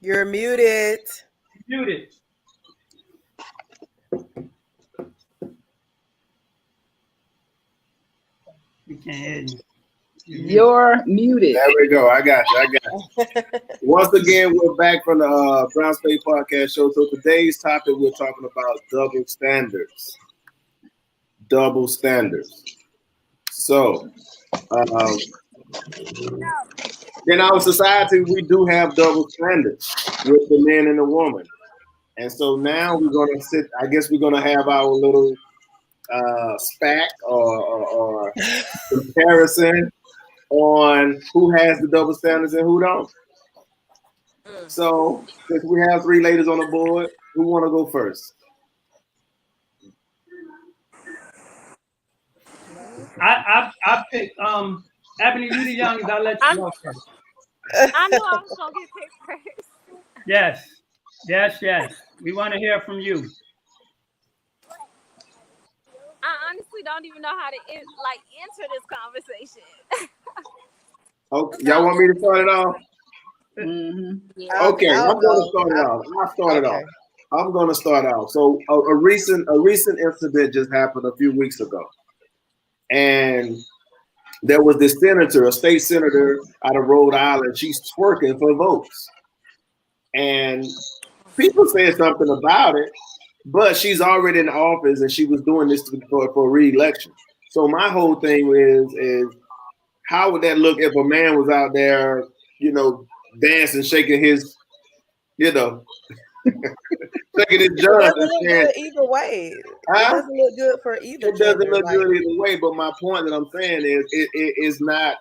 You're muted. Muted. We can't hear you. You're muted. There we go. I got you. Once again, we're back from the Brown State Podcast Show. So today's topic, we're talking about double standards. Double standards. So, in our society, we do have double standards with the man and the woman. And so now we're going to sit, I guess we're going to have our little spat or comparison on who has the double standards and who don't. So, since we have three ladies on the board, who want to go first? I picked Ebony, you the youngest. I'll let you go first. I knew I was gonna get picked first. Yes. We want to hear from you. I honestly don't even know how to enter this conversation. Okay, y'all want me to start it off? Mm-hmm. Yeah. Okay, I'm going to start it off. I'll start it off. I'm going to start out. So a recent incident just happened a few weeks ago, and there was this senator, a state senator out of Rhode Island. She's twerking for votes, and people said something about it, but she's already in office, and she was doing this for re-election. So my whole thing is how would that look if a man was out there, dancing, shaking his, shaking his It jug? doesn't look good either way. It doesn't look good for either. It doesn't look good either way. But my point that I'm saying is, it is not.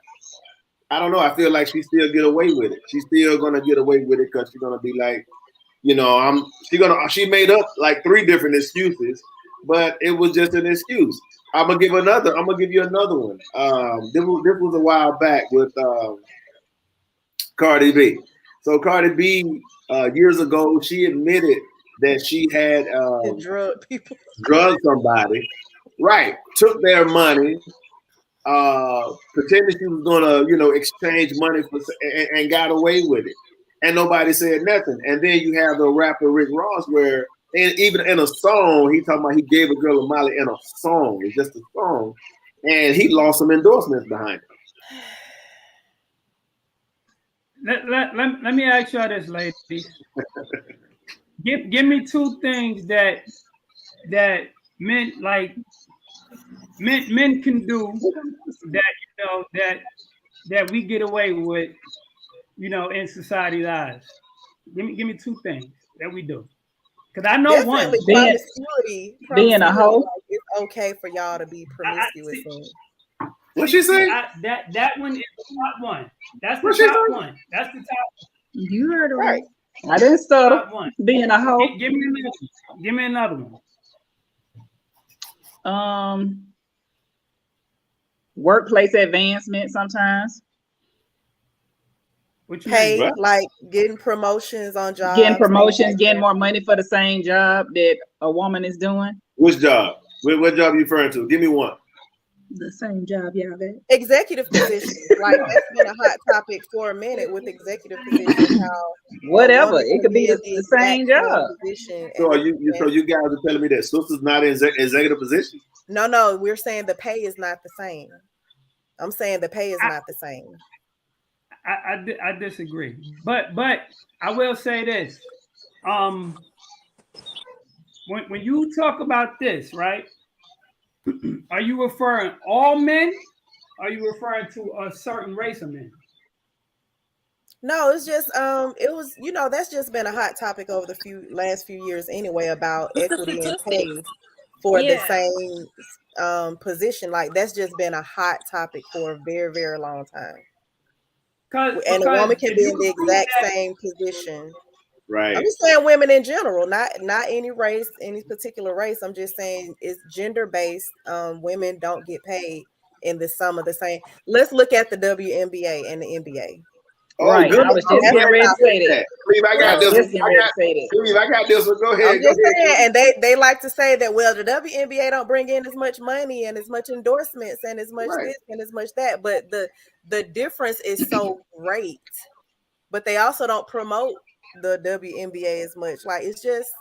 I don't know. I feel like she still get away with it. She's still gonna get away with it because she's gonna be like, She made up like 3 different excuses, but it was just an excuse. I'm gonna give you another one. This was a while back with Cardi B. So Cardi B, years ago, she admitted that she had drugged somebody, right? Took their money, pretended she was gonna, exchange money and got away with it, and nobody said nothing. And then you have the rapper Rick Ross, where even in a song, he talking about he gave a girl a Molly in a song. It's just a song, and he lost some endorsements behind it. Let me ask y'all this, ladies. Give me 2 things that men can do that we get away with, in society's eyes. Give me 2 things that we do. Because I know definitely one. Promiscuity being a hoe. It's okay for y'all to be promiscuous. What'd she say? That one is the top one. That's the top one. That's the top. You heard it right. I didn't stutter. Being a hoe. Give me another one. Workplace advancement sometimes. Pay, like getting promotions on jobs. Getting more money for the same job that a woman is doing. Which job? What job are you referring to? Give me one. The same job y'all got. Executive position. Like that's been a hot topic for a minute with executive position. Whatever. It could be the same job. So you guys are telling me that sisters not in executive position? No, we're saying the pay is not the same. I'm saying the pay is not the same. I disagree, but I will say this: when you talk about this, right? Are you referring all men? Or are you referring to a certain race of men? No, it's just it was that's just been a hot topic over the last few years anyway about equity and pay for the same position. Like that's just been a hot topic for a very, very long time. And a woman can be in the exact same position. Right. I'm just saying women in general, not any race, any particular race. I'm just saying it's gender based. Women don't get paid in the sum of the same. Let's look at the WNBA and the NBA. Oh, right. Good. I was just getting ready to say that. I got this one. Go ahead. I'm just saying, and they like to say that, well, the WNBA don't bring in as much money and as much endorsements and as much this and as much that. But the difference is so great. But they also don't promote the WNBA as much. Like it's just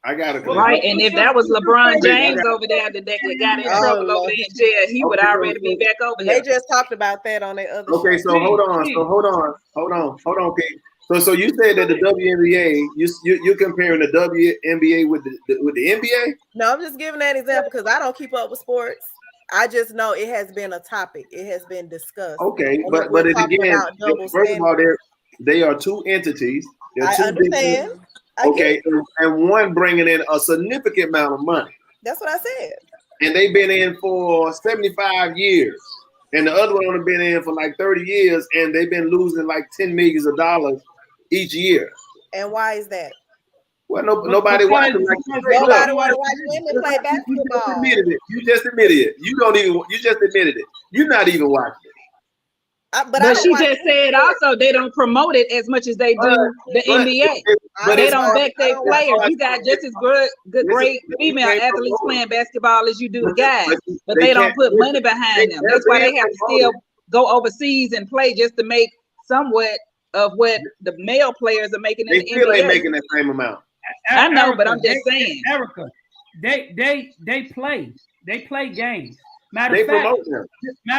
I got it. Right, and if that was LeBron James over there that got in trouble over there in jail, he would already be back over They here. just talked about that on their other Okay, show. so hold on, Pete. So you said that the WNBA, you're comparing the WNBA with the NBA? No, I'm just giving that example because I don't keep up with sports. I just know it has been a topic. It has been discussed. Okay, And but we're it talking again, about double first of all, standards. they are two entities. They're I two understand. different- Okay, and one bringing in a significant amount of money, That's what I said. and they've been in for 75 years, and the other one only been in for like 30 years, and they've been losing like $10 million each year. And why is that? Well, nobody watches like Nobody want to watch women play basketball. You just admitted it. You just admitted it. You're not even watching it. But she just said also they don't promote it as much as they do the NBA. But they don't back their players. You got just as great female athletes playing basketball as you do the guys, but they don't put money behind them. That's why they have to still go overseas and play just to make somewhat of what the male players are making in the NBA. They still ain't making that same amount. I know, but I'm just saying. Erica, they play games. Matter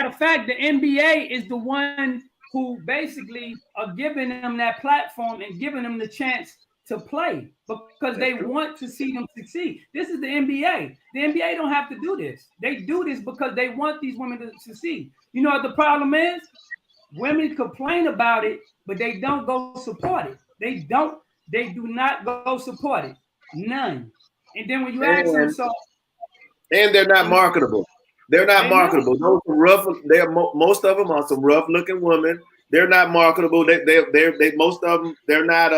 of fact, the NBA is the one who basically are giving them that platform and giving them the chance to play because they want to see them succeed. This is the NBA. The NBA don't have to do this. They do this because they want these women to succeed. You know what the problem is? Women complain about it, but they don't go support it. They do not go support it. None. And then when you ask them, and they're not marketable. They're not marketable. Those are rough. Most of them are some rough-looking women. They're not marketable. They most of them. They're not.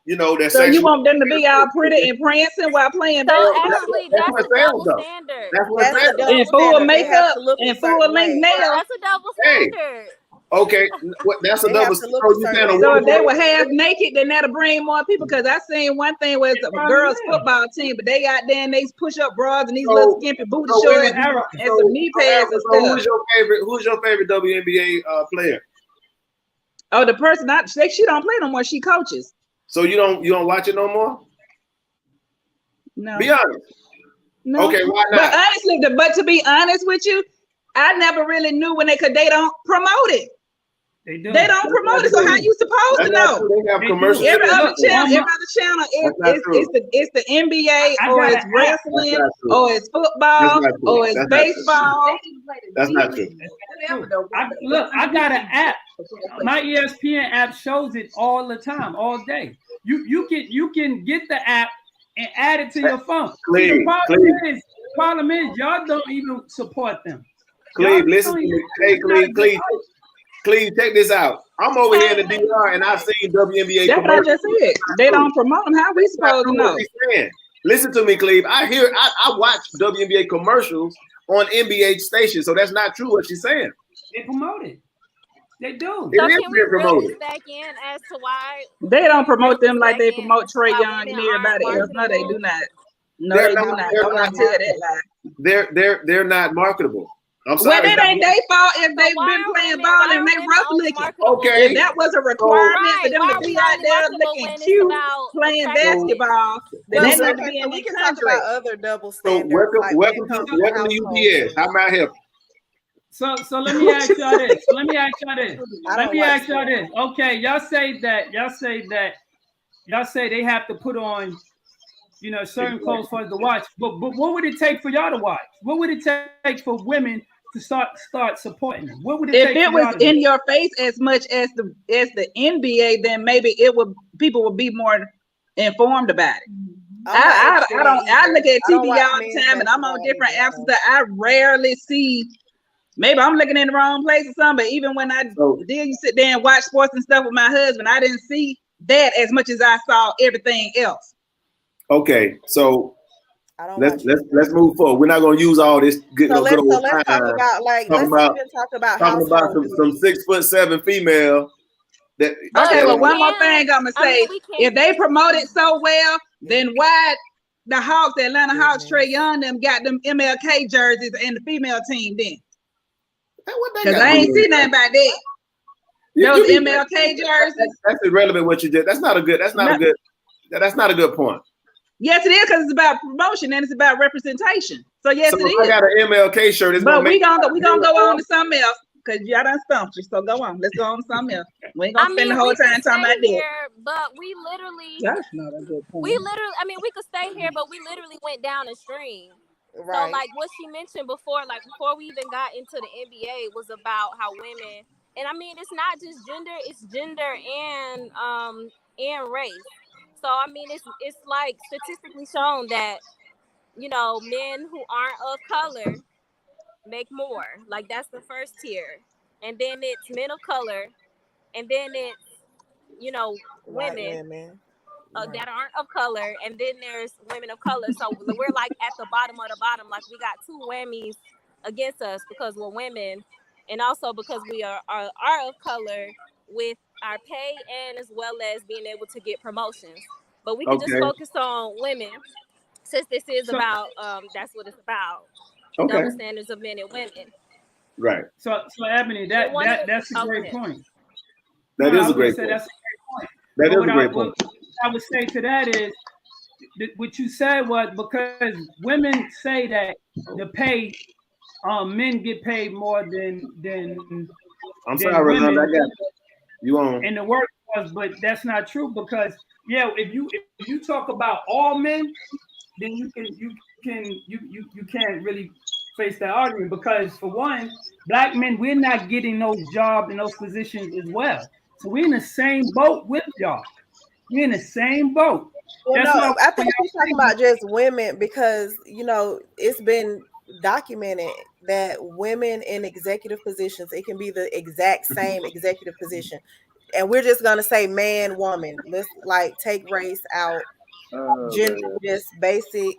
They're. So you want them to be all pretty and prancing while playing basketball? Actually, that's a double standard. That's what I'm saying. And full makeup and full length nails. That's a double standard. Okay, that's a double. So if they were half naked, then that'll bring more people. Because I seen one thing where it's a girls' football team, but they out there and they push up bras and these little skimpy booty shorts and some knee pads and stuff. Who's your favorite WNBA player? Oh, the person she don't play no more. She coaches. So you don't watch it no more? No. Be honest. No. Okay, why not? But honestly, but to be honest with you, I never really knew they don't promote it. They don't promote it. So how you supposed to know? They have commercials. Every other channel, it's the NBA or it's wrestling or it's football or it's baseball. That's not true. I got an app. My ESPN app shows it all the time, all day. You can get the app and add it to your phone. The problem is y'all don't even support them. Cleve, listen to me. Hey, Cleve, check this out. I'm over here in the DR and I've seen WNBA That's what I just said. They don't promote them. How we supposed to know? Listen to me, Cleve. I watch WNBA commercials on NBA stations, so that's not true what she's saying. They promote it. They do. So can we really back in as to why they don't promote them like they promote Trae Young and everybody else? No, they do not. No, they do not. Don't tell that lie. They're not marketable. I'm sorry. Well, it ain't their fault if they've been playing ball and they rough looking. Okay. If that was a requirement for them to be out there looking cute, playing basketball, then they need to be in the country. Other double standards. So welcome to UPS. How may I help? So let me ask y'all this. Okay, y'all say they have to put on, certain clothes for us to watch. But what would it take for y'all to watch? What would it take for women to start supporting them? What would it take? If it was in your face as much as the NBA, then maybe people would be more informed about it. I look at TV all the time, and I'm on different apps that I rarely see. Maybe I'm looking in the wrong place or something, but even when I did sit there and watch sports and stuff with my husband, I didn't see that as much as I saw everything else. Okay, so let's move forward. We're not going to use all this good old time. Let's talk about some 6'7" female. Well, one more thing I'm gonna say: if they promote it so well, then why the Hawks, the Atlanta Hawks, Trae Young, them got them MLK jerseys and the female team then? Because I ain't seen nothing about that. Those MLK jerseys. That's irrelevant. What you did. That's not a good point. Yes, it is, because it's about promotion and it's about representation. So yes, it is. I got an MLK shirt. But we gonna go on to something else, because y'all done stumped you. So go on. Let's go on to something else. We ain't gonna spend the whole time talking about this. But we literally. That's not a good point. We could stay here, but we literally went down a stream. Right. So like what she mentioned before, like before we even got into the NBA, was about how women, and I mean it's not just gender, it's gender and race. So I mean it's like statistically shown that, you know, men who aren't of color make more. Like that's the first tier. And then it's men of color, and then it's, you know, women. That aren't of color, and then there's women of color. So we're like at the bottom of the bottom. Like we got two whammies against us because we're women, and also because we are of color with our pay and as well as being able to get promotions. But we can just focus on women, since this is about that's what it's about. Double standards of men and women. Right. So Ebony, that's a great point. That is a great point. That's a great point. That is a great point. I would say to that is what you said was because women say that the pay, men get paid more than I'm sorry, Ronaldo, I got you on in the workforce, but that's not true because if you talk about all men, then you can't really face that argument because for one, black men, we're not getting those jobs and those positions as well. So we're in the same boat with y'all. We're in the same boat. Well, no, I think you're talking about just women because, you know, it's been documented that women in executive positions, it can be the exact same executive position. And we're just going to say man, woman. Let's like take race out, gender, just basic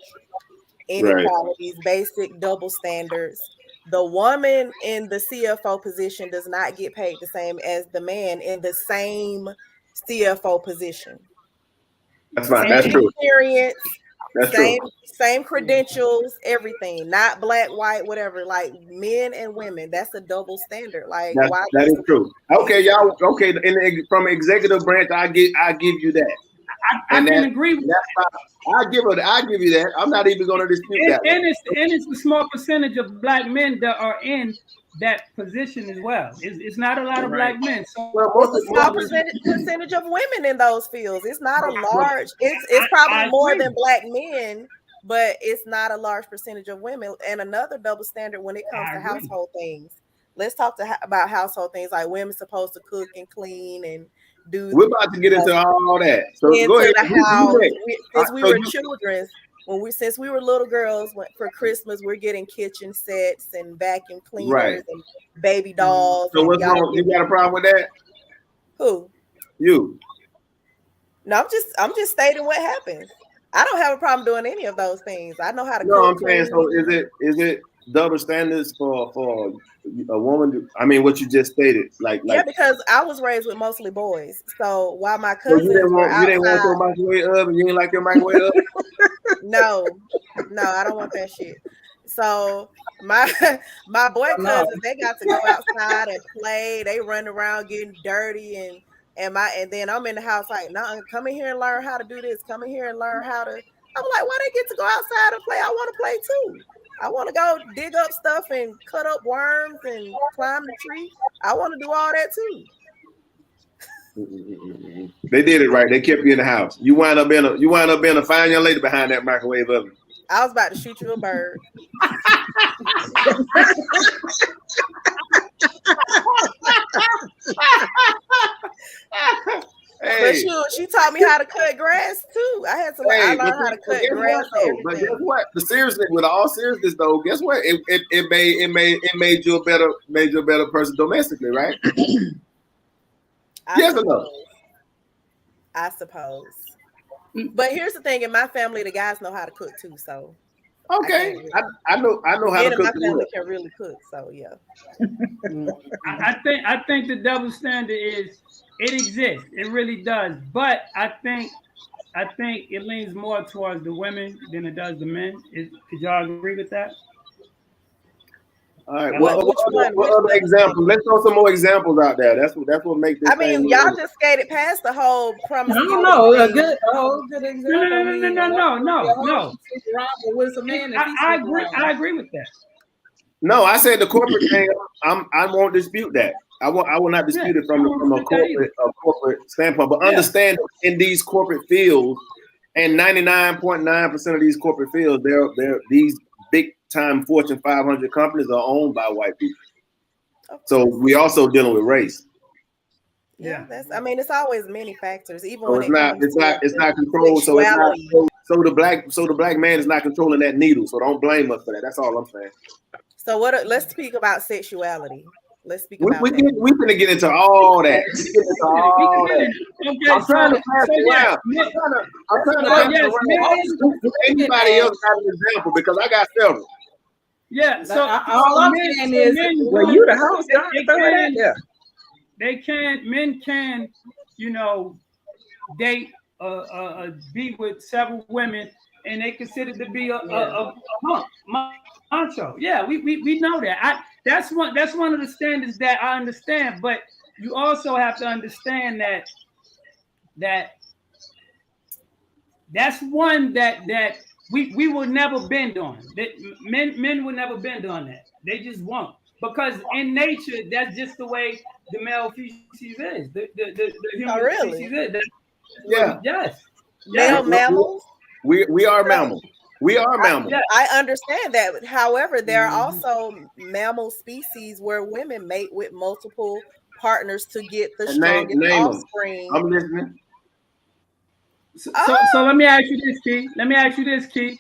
inequalities, basic double standards. The woman in the CFO position does not get paid the same as the man in the same CFO position. That's right. That's true. Experience, that's true. Same credentials, everything. Not black, white, whatever. Like men and women, that's a double standard. Like that is true. Okay, y'all. Okay, from executive branch, I give you that. I can agree with that. I give you that. I'm not even going to dispute that. And it's a small percentage of black men that are in that position as well. It's not a lot of black men. So it's a small percentage of women in those fields. It's not a large. It's probably more than black men, but it's not a large percentage of women. And another double standard when it comes to household things. Let's talk about household things like women supposed to cook and clean and do. We're about to get into all that. So go ahead. Since we were children. Since we were little girls, for Christmas, we're getting kitchen sets and vacuum cleaners and baby dolls. So what's wrong? You got a problem with that? Who? You. No, I'm just stating what happens. I don't have a problem doing any of those things. I know how to. No, I'm saying. So is it double standards for a woman? I mean, what you just stated, like because I was raised with mostly boys. So while my cousins you didn't want your microwave oven, you didn't like your microwave oven. No, I don't want that shit. So my boy cousins, they got to go outside and play. They run around getting dirty and then I'm in the house like, nah, come in here and learn how to do this. Come in here and learn how to. I'm like, why they get to go outside and play? I want to play too. I want to go dig up stuff and cut up worms and climb the tree. I want to do all that too. They did it right. They kept you in the house. You wind up being a fine young lady behind that microwave oven. I was about to shoot you a bird. Hey. But she taught me how to cut grass too. I learned how to cut grass. But guess what? Seriously, with all seriousness though, guess what? It made you a better person domestically, right? Yes or no? I suppose. But here's the thing: in my family, the guys know how to cook too. So okay, I know how to cook. My family can really cook. So yeah. I think the double standard is. It exists. It really does. But I think it leans more towards the women than it does the men. Could y'all agree with that? All right. What other examples? Let's throw some more examples out there. That's what makes this. I mean, y'all just skated past the whole promiscuity. I don't know. A good example. No. With a man, I agree with that. No, I said the corporate thing. I won't dispute that. I will not dispute it from a corporate standpoint. But understand in these corporate fields, and 99.9% of these corporate fields, they're these big time Fortune 500 companies are owned by white people. So we also dealing with race. Yeah, I mean, it's always many factors. Even so when it's not controlled. So the black man is not controlling that needle. So don't blame us for that. That's all I'm saying. So let's speak about sexuality. Let's speak about we're going to get into all that. I'm trying to pass it around. I'm trying to pass it around. Anybody else have an example? Because I got several. Yeah, so all I'm saying is, well, you the host, men can, date, be with several women, and they consider to be a macho. Yeah, we know that. That's one of the standards that I understand, but you also have to understand that's one that we will never bend on. That men will never bend on that. They just won't, because in nature that's just the way the male species is. The human species is. Yes. Male mammals. We are mammals. We are mammals. I understand that. However, there are also mammal species where women mate with multiple partners to get the strongest offspring. I'm listening. So let me ask you this, Key.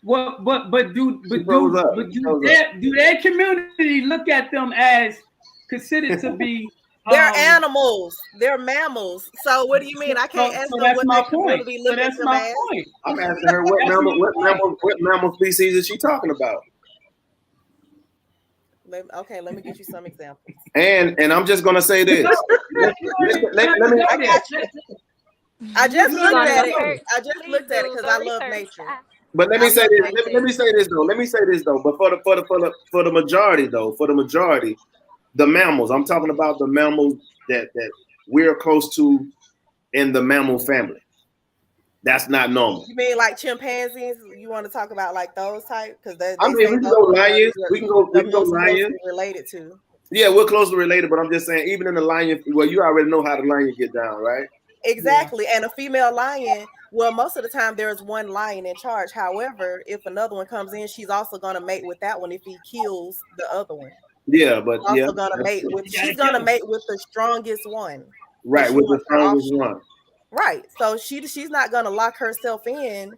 But do their community look at them as considered to be? They're animals. They're mammals. So what do you mean? I can't ask them what their community look at them as. I'm asking her what mammal species is she talking about? Okay, let me get you some examples. And I'm just gonna say this. I just looked at it because I love nature. But let me say this. Let me say this though. But for the majority, the mammals. I'm talking about the mammals that we're close to in the mammal family. That's not normal. You mean like chimpanzees? You want to talk about like those type? Because we can go lions. We can go lions. Related to. Yeah, we're closely related, but I'm just saying, even in the lion, well, you already know how the lion get down, right? Exactly, and a female lion. Well, most of the time there's one lion in charge. However, if another one comes in, she's also going to mate with that one if he kills the other one. Yeah, but also gonna mate with. She's gonna mate with the strongest one. Right, with the strongest one. Right. So she's not gonna lock herself in.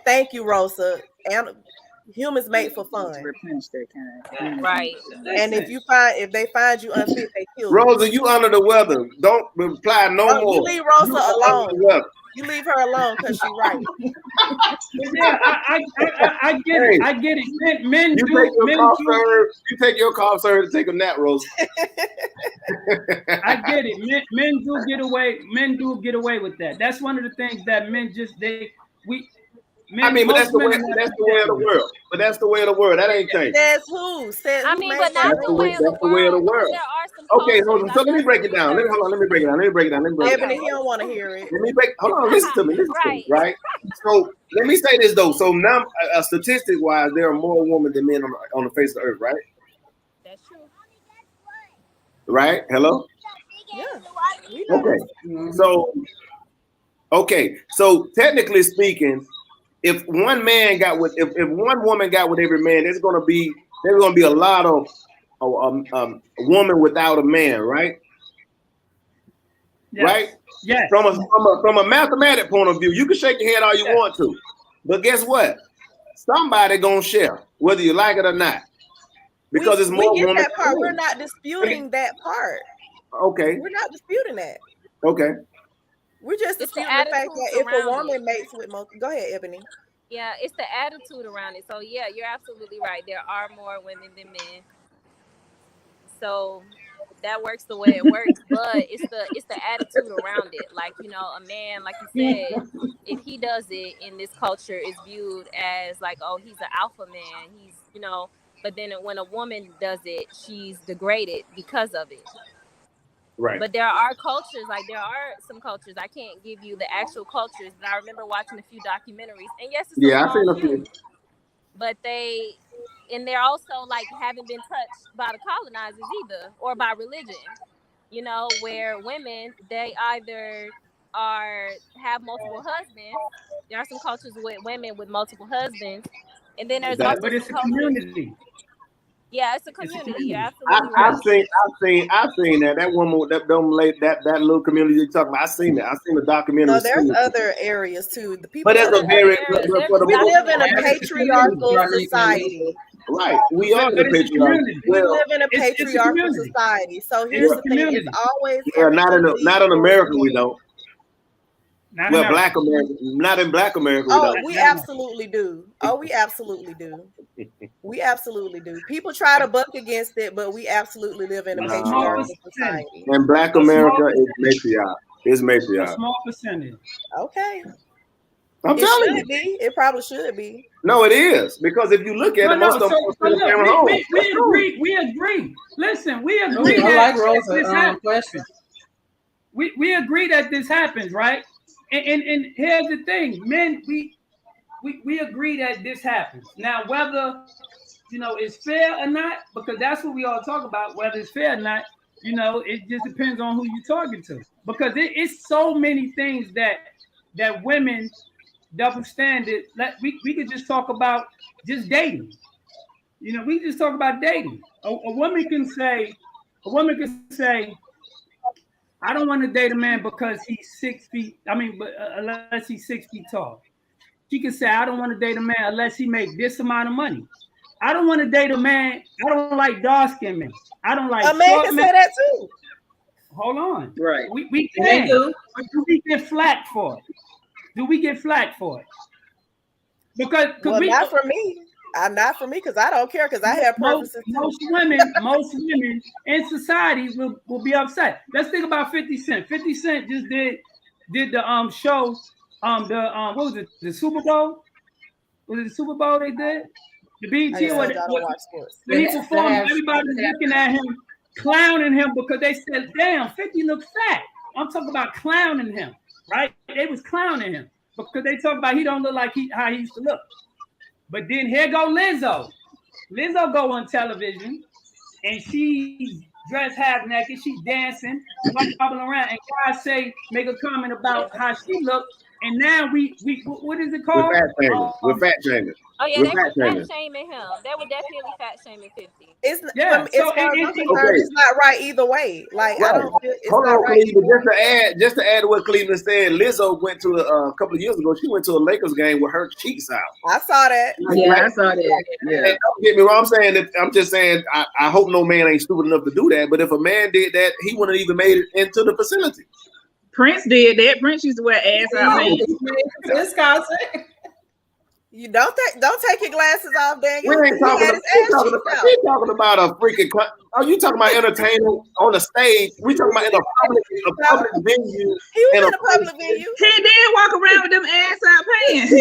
Thank you, Rosa. And humans mate for fun. Right. And if they find you unfit, they kill you. Rosa, you under the weather. Don't reply no more. You leave Rosa alone. You leave her alone because she's right. Yeah, I get it. I get it. Men you take your cough syrup to take a nap, Rosa. I get it. Men do get away. Men do get away with that. That's one of the things that men just but that's the way of the world. But that's the way of the world. That ain't changed. Says who? But not the way of the world. There are some okay, so let me break it down. Let me break it down. Ebony, he don't want to hear it. Hold on, listen to me. Right? So let me say this though. So now, statistic wise, there are more women than men on the face of the earth, right? That's true. Right? Hello? Yeah. Okay. So technically speaking, if one woman got with every man, there's gonna be a lot of a woman without a man, right? Yes. Right? Yes. From a mathematic point of view, you can shake your head all you want to, but guess what? Somebody gonna share, whether you like it or not, because it's more women. That part. We're not disputing that part. Okay. We're not disputing that. Okay. We're just disputing the fact that if a woman mates with multiple. Go ahead, Ebony. Yeah, it's the attitude around it. So yeah, you're absolutely right. There are more women than men. So that works the way it works, but it's the attitude around it. Like, a man, like you said, if he does it in this culture, is viewed as like, oh, he's an alpha man. He's, but then when a woman does it, she's degraded because of it. Right. But there are cultures, like there are some cultures. I can't give you the actual cultures, but I remember watching a few documentaries. And yes, it's I've seen a few. But they're also like haven't been touched by the colonizers either, or by religion. You know, where women, they either have multiple husbands. There are some cultures with women with multiple husbands, and then there's also but it's a community. Yeah, it's a community. You're absolutely right. I've seen that woman, that little community you're talking about. I've seen that. I've seen the documentary. No, there's other areas too. The people. But there's a very. We live in a patriarchal society. Right, we are the patriarchal. We live in a patriarchal society. So here's the thing: it's always. Not in America. We don't. Black America, not in Black America. We absolutely do. We absolutely do. We absolutely do. People try to buck against it, but we absolutely live in a patriarchal society. And Black America is matriarch. It's matriarch. A small percentage. Okay. I'm telling you. It probably should be. No, it is. Because if you look at it, most of them we agree. Listen, we agree that this happens. We agree that this happens, right? And here's the thing, men, we agree that this happens. Now, whether it's fair or not, because that's what we all talk about, whether it's fair or not, it just depends on who you're talking to. Because it's so many things that women double standard. We could just talk about just dating. We just talk about dating. A woman can say, I don't want to date a man because he's 6 feet. Unless he's 6 feet tall. She can say, I don't want to date a man unless he makes this amount of money. I don't want to date a man. I don't like dark-skinned men. I don't like a man can say that too. Hold on. Right. We can. But do we get flack for it? Because not for me. Not for me, because I don't care, because I have purposes. Most women in society will be upset. Let's think about 50 Cent. 50 Cent just did the show, what was it, the Super Bowl? Was it the Super Bowl they did? The BET or he performed, everybody was looking at him, clowning him because they said, damn, 50 looks fat. I'm talking about clowning him, right? They was clowning him because they talk about he don't look like how he used to look. But then here go Lizzo. Lizzo go on television and she's dressed half naked. She's dancing, bobbling around. And guys make a comment about how she looked. And now we what is it called? We're fat shaming. Oh yeah, they were fat shaming him. They were definitely fat shaming 50. It's not right either way. Like right. I don't feel it's Hold not on, right. Just to add to what Cleveland said, Lizzo went to a couple of years ago. She went to a Lakers game with her cheeks out. I saw that. Yeah, I saw that. Yeah. And don't get me wrong. I'm just saying. I hope no man ain't stupid enough to do that. But if a man did that, he wouldn't have even made it into the vicinity. Prince did that. Prince used to wear ass out. Wisconsin. You don't take your glasses off, Daniel. We ain't talking about a freaking. Are you talking about entertainment on the stage? We talking about in a public venue. He was in a public venue. He did walk around with them ass out pants.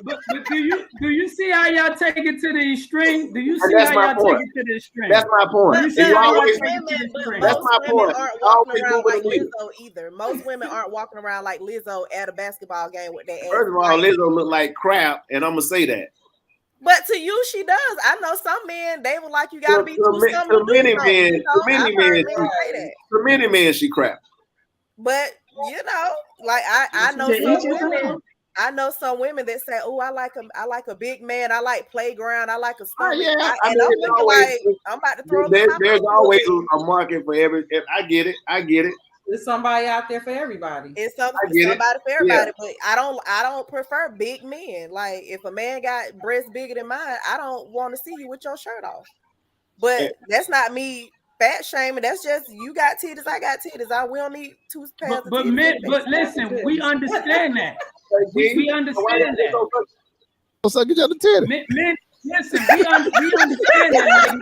But do you see how y'all take it to the extreme? Do you see how y'all take it to the extreme? That's my point. That's my point. Aren't walking around like Lizzo either. Most women aren't walking around like Lizzo at a basketball game with their ass. First of all, Lizzo look like crap, and I'm gonna say that. But to you, she does. I know some men, they were like, you gotta be too to many men, she crap. But like I know some women. I know some women that say, "Oh, I like a big man. I like playground. I like a stomach." I'm about to throw. There's always a market for every. I get it. There's somebody out there for everybody. It's somebody for everybody, but I don't prefer big men. Like if a man got breasts bigger than mine, I don't want to see you with your shirt off. But that's not me fat shaming. That's just you got titties, I got titties. We don't need two pairs of titties. But listen, we understand that. We understand that. So get you the titty. Men, listen, we understand that.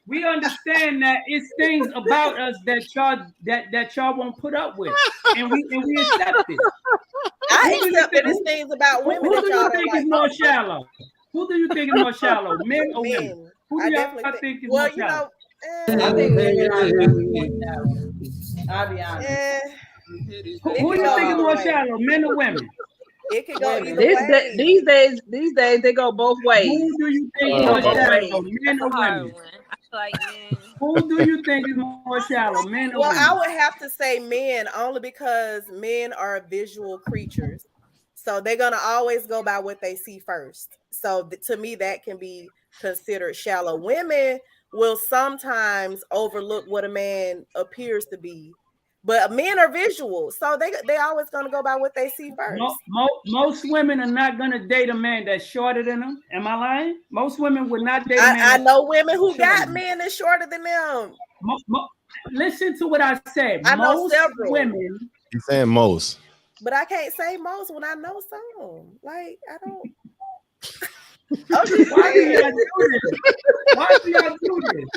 We understand that it's things about us that y'all won't put up with, and we accept it. I accept that it's things about women that y'all think is more shallow. Who do you think is more shallow, men or women? Who do y'all think is more shallow? I think women are more shallow. I'll be honest. Who do you think is more shallow, men or women? It could go either way. These days they go both ways. Who do you think is more shallow, men or women? Like men. Who do you think is more shallow, men or women? I would have to say men, only because men are visual creatures. So they're going to always go by what they see first. So to me, that can be considered shallow. Women will sometimes overlook what a man appears to be. But men are visual, so they always gonna go by what they see first. Most women are not gonna date a man that's shorter than them. Am I lying? Most women would not date a man. I know women who got men that's shorter than them. Listen to what I said. I know several women. You're saying most, but I can't say most when I know some. Like I don't. Why do y'all do this? Why do y'all do this?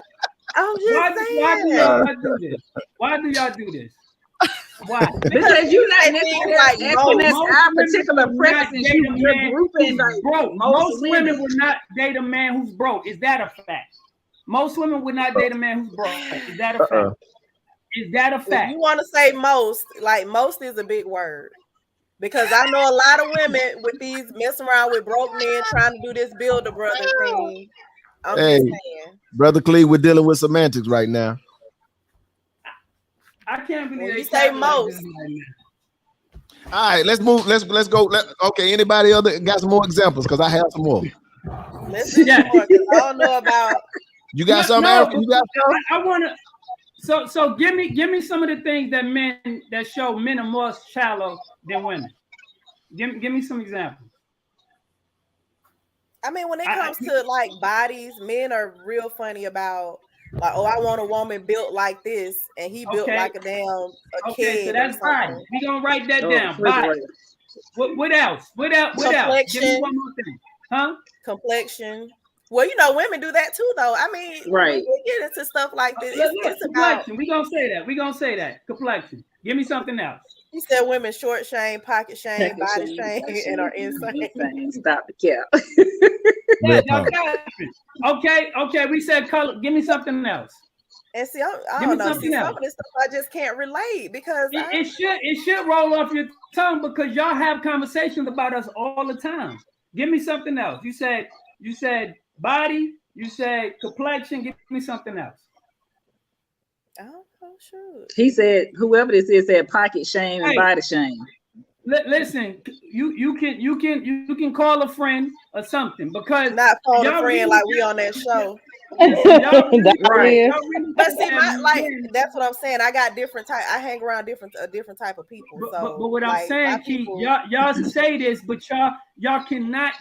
I'm just saying. Why do y'all do this? Why do y'all do this? Why? Because you're not necessarily asking us our particular preferences. You're grouping like broke. Most women would not date a man who's broke. Is that a fact? Most women would not date a man who's broke. Is that a fact? Is that a fact? If you want to say most, like most is a big word. Because I know a lot of women with these messing around with broke men trying to do this builder brother thing. I'm just saying. Brother Cleve, we're dealing with semantics right now. I can't believe you say most. All right, let's move. Let's go. Okay, anybody other got some more examples? Because I have some more. Let's do more. I don't know about. You got something? No, you got something? I want to. So give me some of the things that show men are more shallow than women. Give me some examples. I mean, when it comes to like bodies, men are real funny about like, oh, I want a woman built like this, and he built like a damn kid. So that's fine. We gonna write that down. Body. What else? What else? Give me one more thing. Huh? Complexion. Well, you know, women do that too, though. I mean, right. We get into stuff like this. It's complexion. We gonna say that. Complexion. Give me something else. You said women short shame, pocket shame, body shame, and are insane. Stop the cap. Okay. We said color. Give me something else. And see, I don't know. See, some of this stuff I just can't relate because it should roll off your tongue because y'all have conversations about us all the time. Give me something else. You said body. You said complexion. Give me something else. Oh, sure. He said, whoever this is said pocket shame and body shame. Listen, you can call a friend or something because not call a friend like we on that show. Right. But see, that's what I'm saying. I got different type. I hang around different type of people. But what I'm saying, Keith, y'all say this, but y'all cannot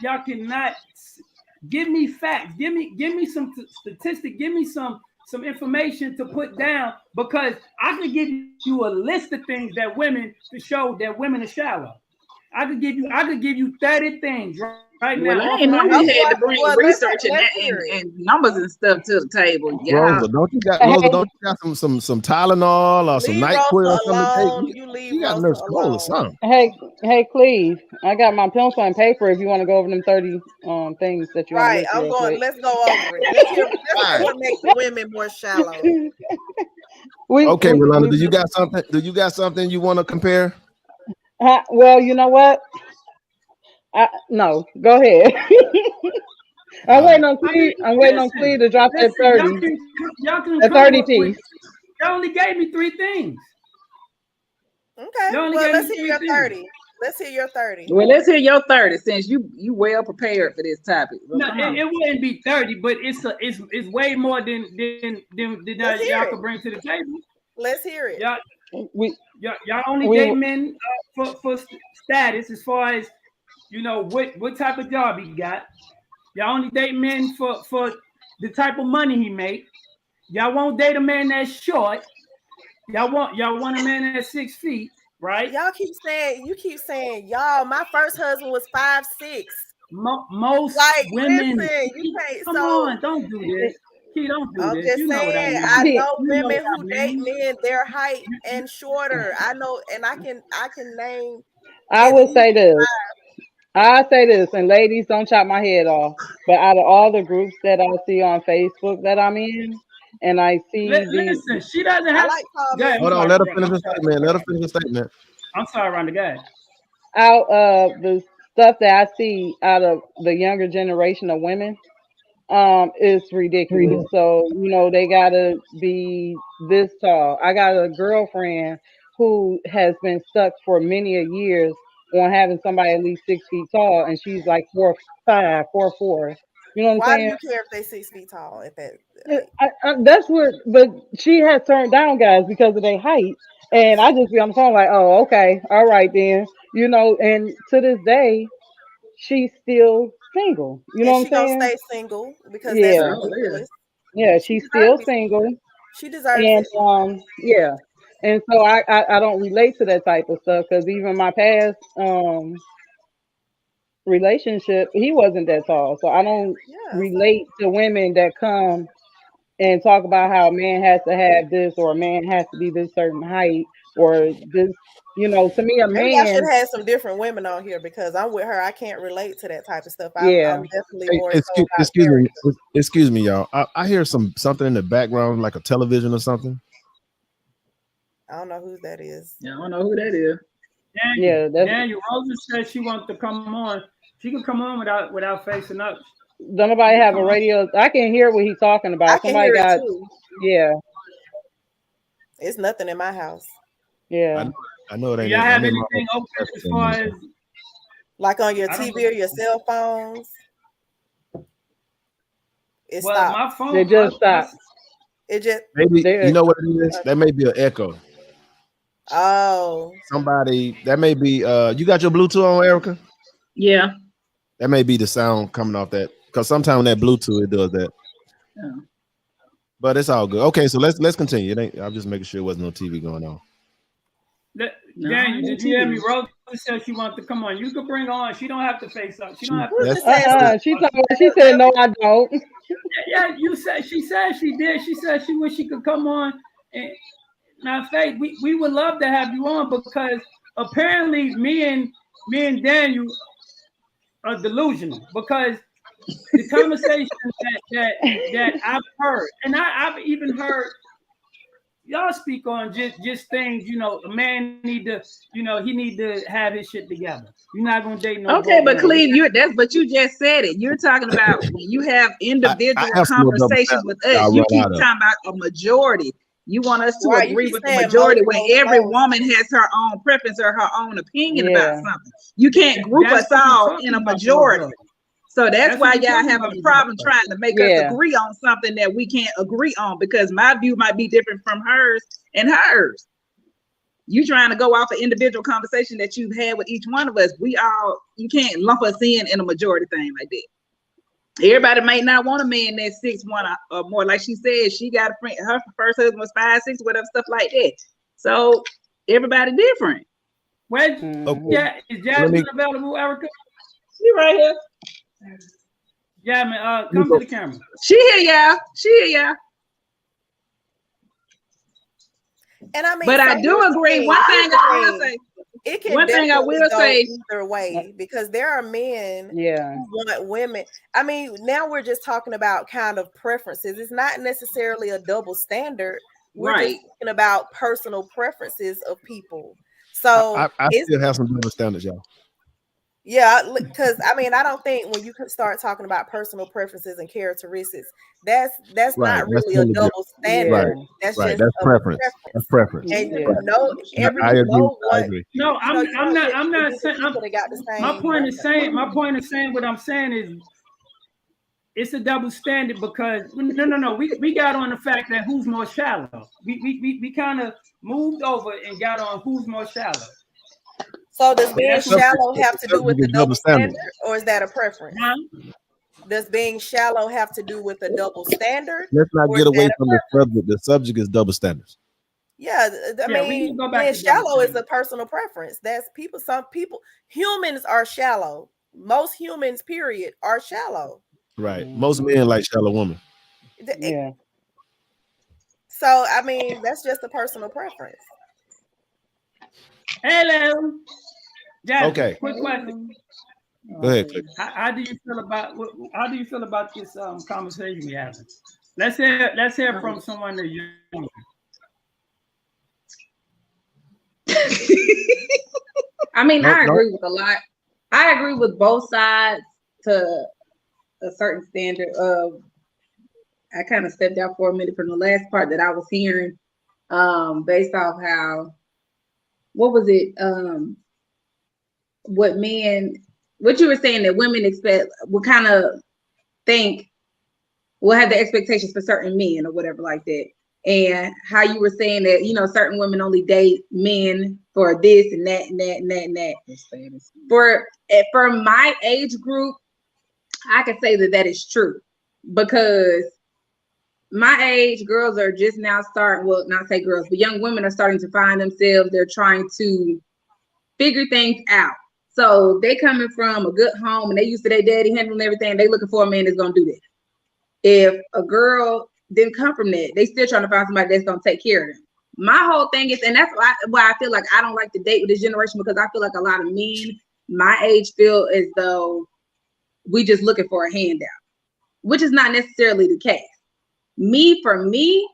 give me facts. Give me some statistics. Give me some information to put down because I could give you a list of things that women to show that women are shallow. I could give you 30 things right now. Well, I ain't know you had to bring research and numbers and stuff to the table. Yeah. Rosa, don't you got some Tylenol or some NyQuil or something? You got Nurse Cole or something. Hey, Cleve, I got my pencil and paper if you want to go over them 30 things that you want to quick. Let's go over it. Let's what makes the women more shallow. Okay, Rolanda, do you got something you want to compare? Well, you know what? No, go ahead. I'm waiting on Cleve to drop that 30. Y'all can 30 piece. Y'all only gave me 3 things. Okay. Well, let's hear your 30. Let's hear your 30. Well, let's hear your 30 since you well prepared for this topic. Well, no, it wouldn't be 30, but it's way more than y'all could bring to the table. Let's hear it. Y'all only date men for status as far as you know what type of job he got. Y'all only date men for the type of money he make. Y'all won't date a man that's short. Y'all want a man that's 6 feet, right? You keep saying y'all. My first husband was 5'6". Most women. Come on, don't do this. Don't do I'm this. just you saying, know I know women who date men their height and shorter. I know, and I can name. I will say this. I say this, and ladies, don't chop my head off. But out of all the groups that I see on Facebook that I'm in, and I see listen, she doesn't have. Hold on, let her finish the statement. Let her finish the statement. I'm sorry, Rhonda, go ahead. Out of the stuff that I see out of the younger generation of women, it's ridiculous. So, they gotta be this tall. I got a girlfriend who has been stuck for many a years on having somebody at least 6 feet tall, and she's like 4'5", 4'4". You know what I'm saying? Why do you care if they 6 feet tall at that? That's what, but she has turned down guys because of their height. And I'm saying like, oh, okay, all right then. And to this day, she's still single. You know what I'm saying? Gonna stay single because that's ridiculous. Yeah, she's still single. She deserves it. Yeah. And so I don't relate to that type of stuff because even my past relationship, he wasn't that tall. So I don't relate to women that come and talk about how a man has to have this or a man has to be this certain height or this. To me, a Maybe man. I should have some different women on here because I'm with her. I can't relate to that type of stuff. I'm definitely more. Excuse me, y'all. I hear something in the background, like a television or something. I don't know who that is. Yeah, I don't know who that is. Daniel Rosa said she wants to come on. She can come on without facing up. Don't nobody have a radio? I can hear what he's talking about. I can hear it too. Yeah. It's nothing in my house. Yeah. I know it ain't. Y'all have anything open as far as like on your TV or your cell phones? It stopped. My phone. It just stopped. It just maybe you know what it is? That may be an echo. Oh. Somebody that may be you got your Bluetooth on, Erica? Yeah. That may be the sound coming off that because sometimes that Bluetooth it does that. Yeah. But it's all good. Okay, so let's continue. I'm just making sure there wasn't no TV going on. Daniel, did you hear me? Rosa said she wants to come on. You can bring her on. She don't have to face up. She don't have to. She said no, I don't. Yeah, she said she did. She said she wish she could come on. And now, Faith, we would love to have you on because apparently me and Daniel are delusional because the conversations that I've heard, and I've even heard y'all speak on just things, a man need to, he need to have his shit together. You're not gonna date no. Okay, but Cleve, you just said it. You're talking about when you have individual conversations with us. You keep talking about a majority. You want us to agree with the majority when every woman has her own preference or her own opinion about something. You can't group us all in a majority. So that's why y'all have a problem trying to make us agree on something that we can't agree on because my view might be different from hers and hers. You trying to go off an individual conversation that you've had with each one of us. You can't lump us in a majority thing like that. Everybody might not want a man that's 6'1" or more. Like she said, she got a friend, her first husband was 5'6", whatever, stuff like that. So everybody different. Is Jasmine available, Erica? She right here. Jasmine, come to the camera. She here, y'all. And I mean, but I do agree. One thing I will say either way because there are men who want women. I mean, now we're just talking about kind of preferences. It's not necessarily a double standard. We're just talking about personal preferences of people. So I still have some double standards, y'all. Yeah, because I mean, I don't think when you start talking about personal preferences and characteristics, that's not really a double standard. Right. That's just a preference. That's preference. And I agree. No, I'm not saying. My point is saying what I'm saying is it's a double standard because no. We got on the fact that who's more shallow. We kind of moved over and got on who's more shallow. So does being shallow have to do with the double standard, or is that a preference? Does being shallow have to do with the double standard? Let's not get away from the subject. The subject is double standards. Yeah, I mean, being shallow is a personal preference. That's people. Some people, humans are shallow. Most humans, period, are shallow. Right. Most men like shallow women. Yeah. So I mean, that's just a personal preference. Hello. Jasmine, okay. Quick question. Go ahead, Click. How do you feel about this conversation we having? Let's hear from someone that you know. I mean, I agree with a lot. I agree with both sides to a certain standard of. I kind of stepped out for a minute from the last part that I was hearing, based off how, what was it? What you were saying that women expect, will kind of think, will have the expectations for certain men or whatever like that. And how you were saying that, you know, certain women only date men for this and that and that and that and that. For my age group, I can say that is true, because my age girls are just now starting, well, not say girls, but young women are starting to find themselves. They're trying to figure things out. So they coming from a good home and they used to their daddy handling everything. They looking for a man that's gonna do that. If a girl didn't come from that, they still trying to find somebody that's gonna take care of them. My whole thing is, and that's why I feel like I don't like to date with this generation, because I feel like a lot of men my age feel as though we just looking for a handout, which is not necessarily the case. For me,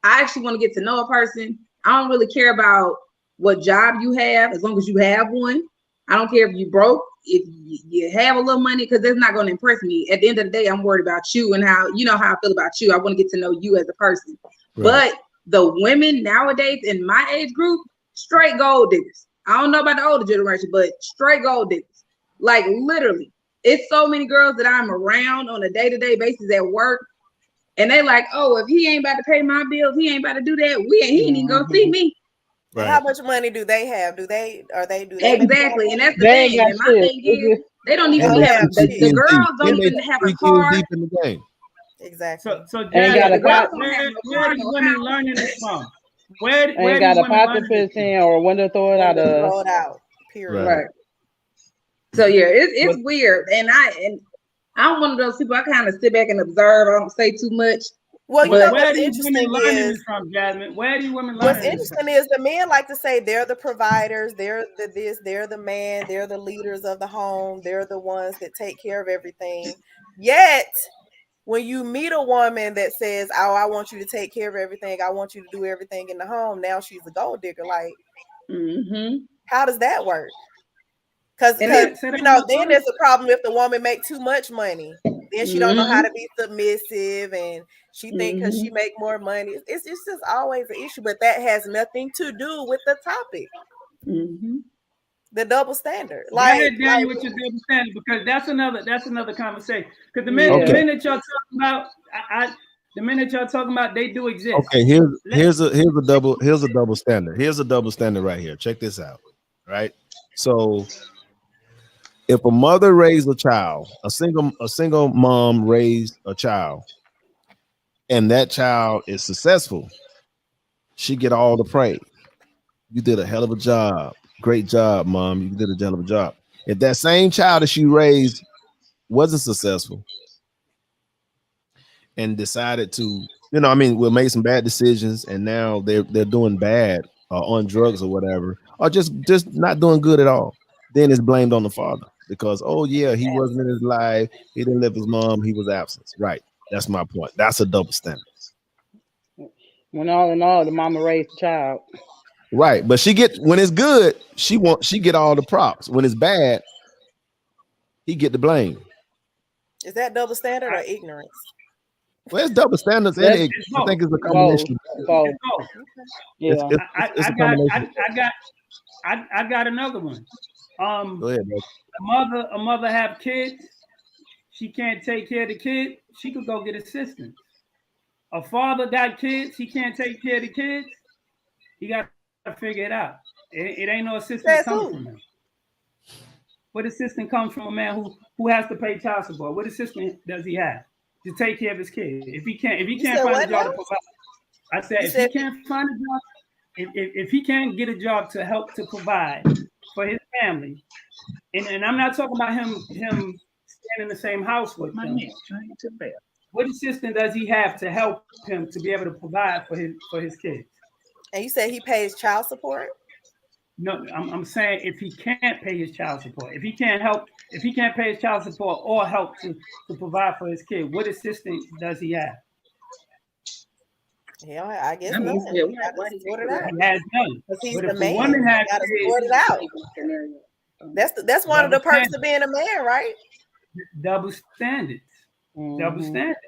I actually want to get to know a person. I don't really care about what job you have, as long as you have one. I don't care if you broke, if you have a little money, because that's not going to impress me. At the end of the day, I'm worried about you and how, you know, how I feel about you. I want to get to know you as a person. Right. But the women nowadays in my age group, straight gold diggers. I don't know about the older generation, but straight gold diggers. Like literally, it's so many girls that I'm around on a day-to-day basis at work. And they like, oh, if he ain't about to pay my bills, he ain't about to do that. He ain't even gonna see me. Right. How much money do they have? Do they exactly? And that's the thing. And my thing is, they don't even have the girls don't even have a car. Deep in the game. Exactly. So where are these women learning this from? Where ain't got a pot to piss in or a window throw it out of. Throw it out. Period. Right. So yeah, it's weird, and I'm one of those people. I kind of sit back and observe. I don't say too much. Well, you know where these women learning this from, Jasmine? Where do women learning? What's interesting is the men like to say they're the providers, they're the this, they're the man, they're the leaders of the home, they're the ones that take care of everything. Yet, when you meet a woman that says, "Oh, I want you to take care of everything, I want you to do everything in the home," now she's a gold digger. Like, how does that work? Because you know, then there's a problem if the woman make too much money. Then she don't know how to be submissive, and she think because she make more money. It's just always an issue, but that has nothing to do with the topic. The double standard. Like with your double standard, because that's another conversation. Because the minute y'all talking about, the minute y'all talking about, they do exist. Okay, here's a double standard. Here's a double standard right here. Check this out. Right. So if a mother raised a child, a single mom raised a child, and that child is successful, she get all the praise. You did a hell of a job. Great job, mom. You did a hell of a job. If that same child that she raised wasn't successful and decided to, we'll make some bad decisions, and now they're doing bad or on drugs or whatever, or just not doing good at all, then it's blamed on the father. Because, oh yeah, he wasn't in his life, he didn't live with his mom, he was absent. Right. That's my point. That's a double standard. When all in all, the mama raised the child. Right. But when it's good, she get all the props. When it's bad, he get the blame. Is that double standard or ignorance? Well, it's double standards and ignorance. I think it's a combination. Yeah. It's a combination. I got another one. Go ahead, bro. A mother have kids, she can't take care of the kid, she could go get assistance. A father got kids, he can't take care of the kids, he got to figure it out. It ain't no assistance coming from him. What assistance comes from a man who has to pay child support? What assistance does he have to take care of his kid? If he can't find a job to provide, I said if he can't find a job, if he can't get a job to help to provide for his family, and I'm not talking about him staying in the same house with them. What assistance does he have to help him to be able to provide for his kids? And you said he pays child support? No, I'm saying if he can't pay his child support, if he can't pay his child support or help to provide for his kid, what assistance does he have? Yeah, I guess none. He sort it out. He has none. He's the man. Woman has got to sort it out. That's one of the perks of being a man, right? Double standards. Mm-hmm. Double standards.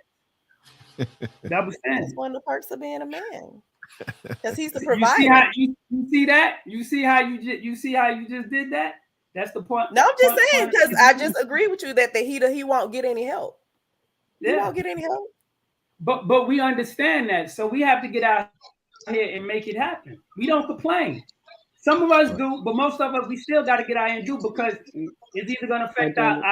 Double standards. That's one of the perks of being a man. Because he's the provider. You see that? You see how you just did that? That's the point. No, I'm just saying because I just agree with you that he won't get any help. Yeah. He won't get any help. But we understand that, so we have to get out here and make it happen. We don't complain. Some of us do, but most of us we still got to get out here and do because it's either going to affect our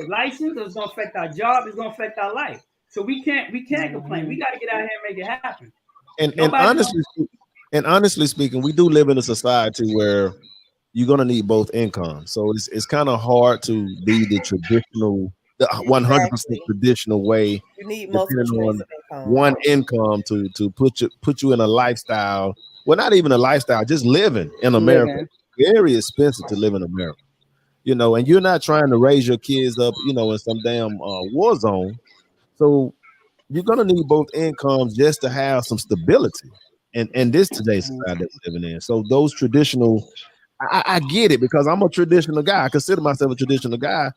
license, or it's going to affect our job, it's going to affect our life. So we can't complain. We got to get out here and make it happen. And honestly speaking, we do live in a society where you're going to need both incomes. So it's kind of hard to be the traditional. The 100% traditional way. You need multiple on one income to put you in a lifestyle. Well, not even a lifestyle, just living in America. Very expensive to live in America, and you're not trying to raise your kids up, in some damn war zone. So you're gonna need both incomes just to have some stability. And this today's society that we're living in. So those traditional, I get it because I'm a traditional guy. I consider myself a traditional guy,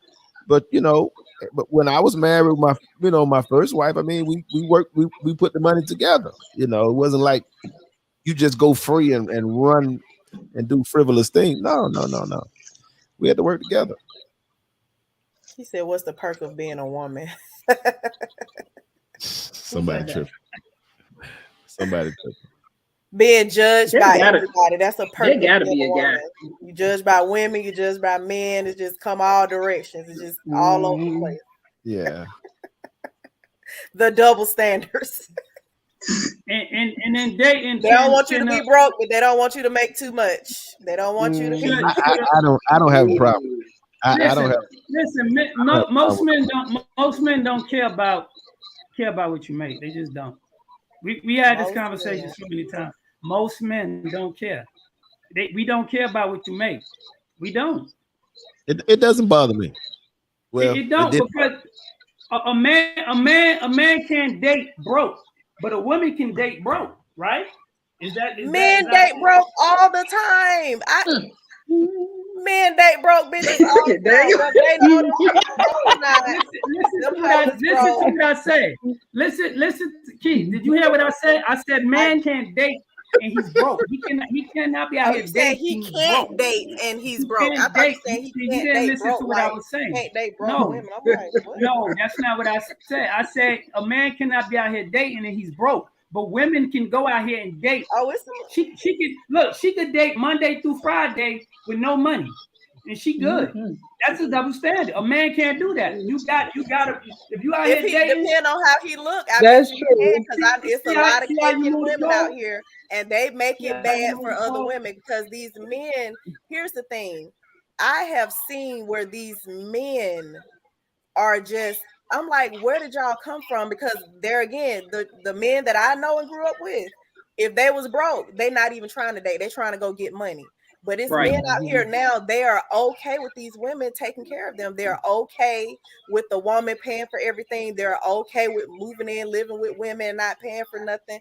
but but when I was married with my first wife, I mean, we worked, we put the money together. It wasn't like you just go free and run and do frivolous things. No. We had to work together. He said, "What's the perk of being a woman?" Somebody tripping. Being judged by everybody. That's a perk. There gotta be a guy. You judge by women, you judge by men. It's just come all directions. It's just all over the place. Yeah. The double standards. And then dating. They don't want you to be broke, but they don't want you to make too much. They don't want you to be. I don't have a problem. Listen, most men don't care about what you make. They just don't. We had this conversation so many times. Most men don't care. We don't care about what you make. We don't. It doesn't bother me. Well, it don't because a man can't date broke, but a woman can date broke, right? Men date broke all the time. Men date broke bitches all the time. Listen to what I said. Listen, Keith. Did you hear what I said? I said man can't date and he's broke. He cannot be out here dating. He can't date and he's broke. I thought you said he didn't listen to what I was saying. Can't date broke women. I'm like, what? No, that's not what I said. I said a man cannot be out here dating and he's broke. But women can go out here and date. She could date Monday through Friday with no money, and she good. Mm-hmm. That's a double standard. A man can't do that. You got to if you out here dating. Depend on how he look. That's true. Because it's a lot of Kenyan women out here, and they make it bad for other women because these men. Here's the thing, I have seen where these men are just. I'm like, where did y'all come from? Because there again, the men that I know and grew up with, if they was broke, they not even trying to date. They're trying to go get money. But it's men out here now, they are okay with these women taking care of them. They're okay with the woman paying for everything. They're okay with moving in, living with women, and not paying for nothing.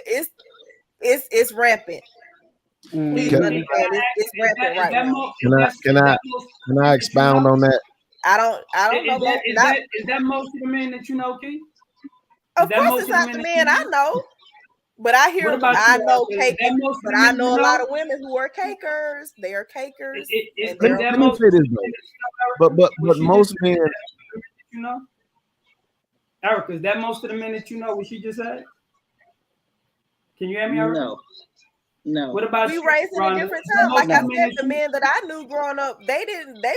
It's rampant. Please understand, it's rampant right now. Can I expound on that? I don't know. Is that most of the men that you know, Keith? Of course, it's not the men I know, but I hear I know cakers, but I know a lot of women who are cakers. They are cakers. But most men, you know, Erica, is that most of the men that you know? What she just said? Can you hear me, Erica? No. What about we raised in a different time? Like I said, the men that I knew growing up, they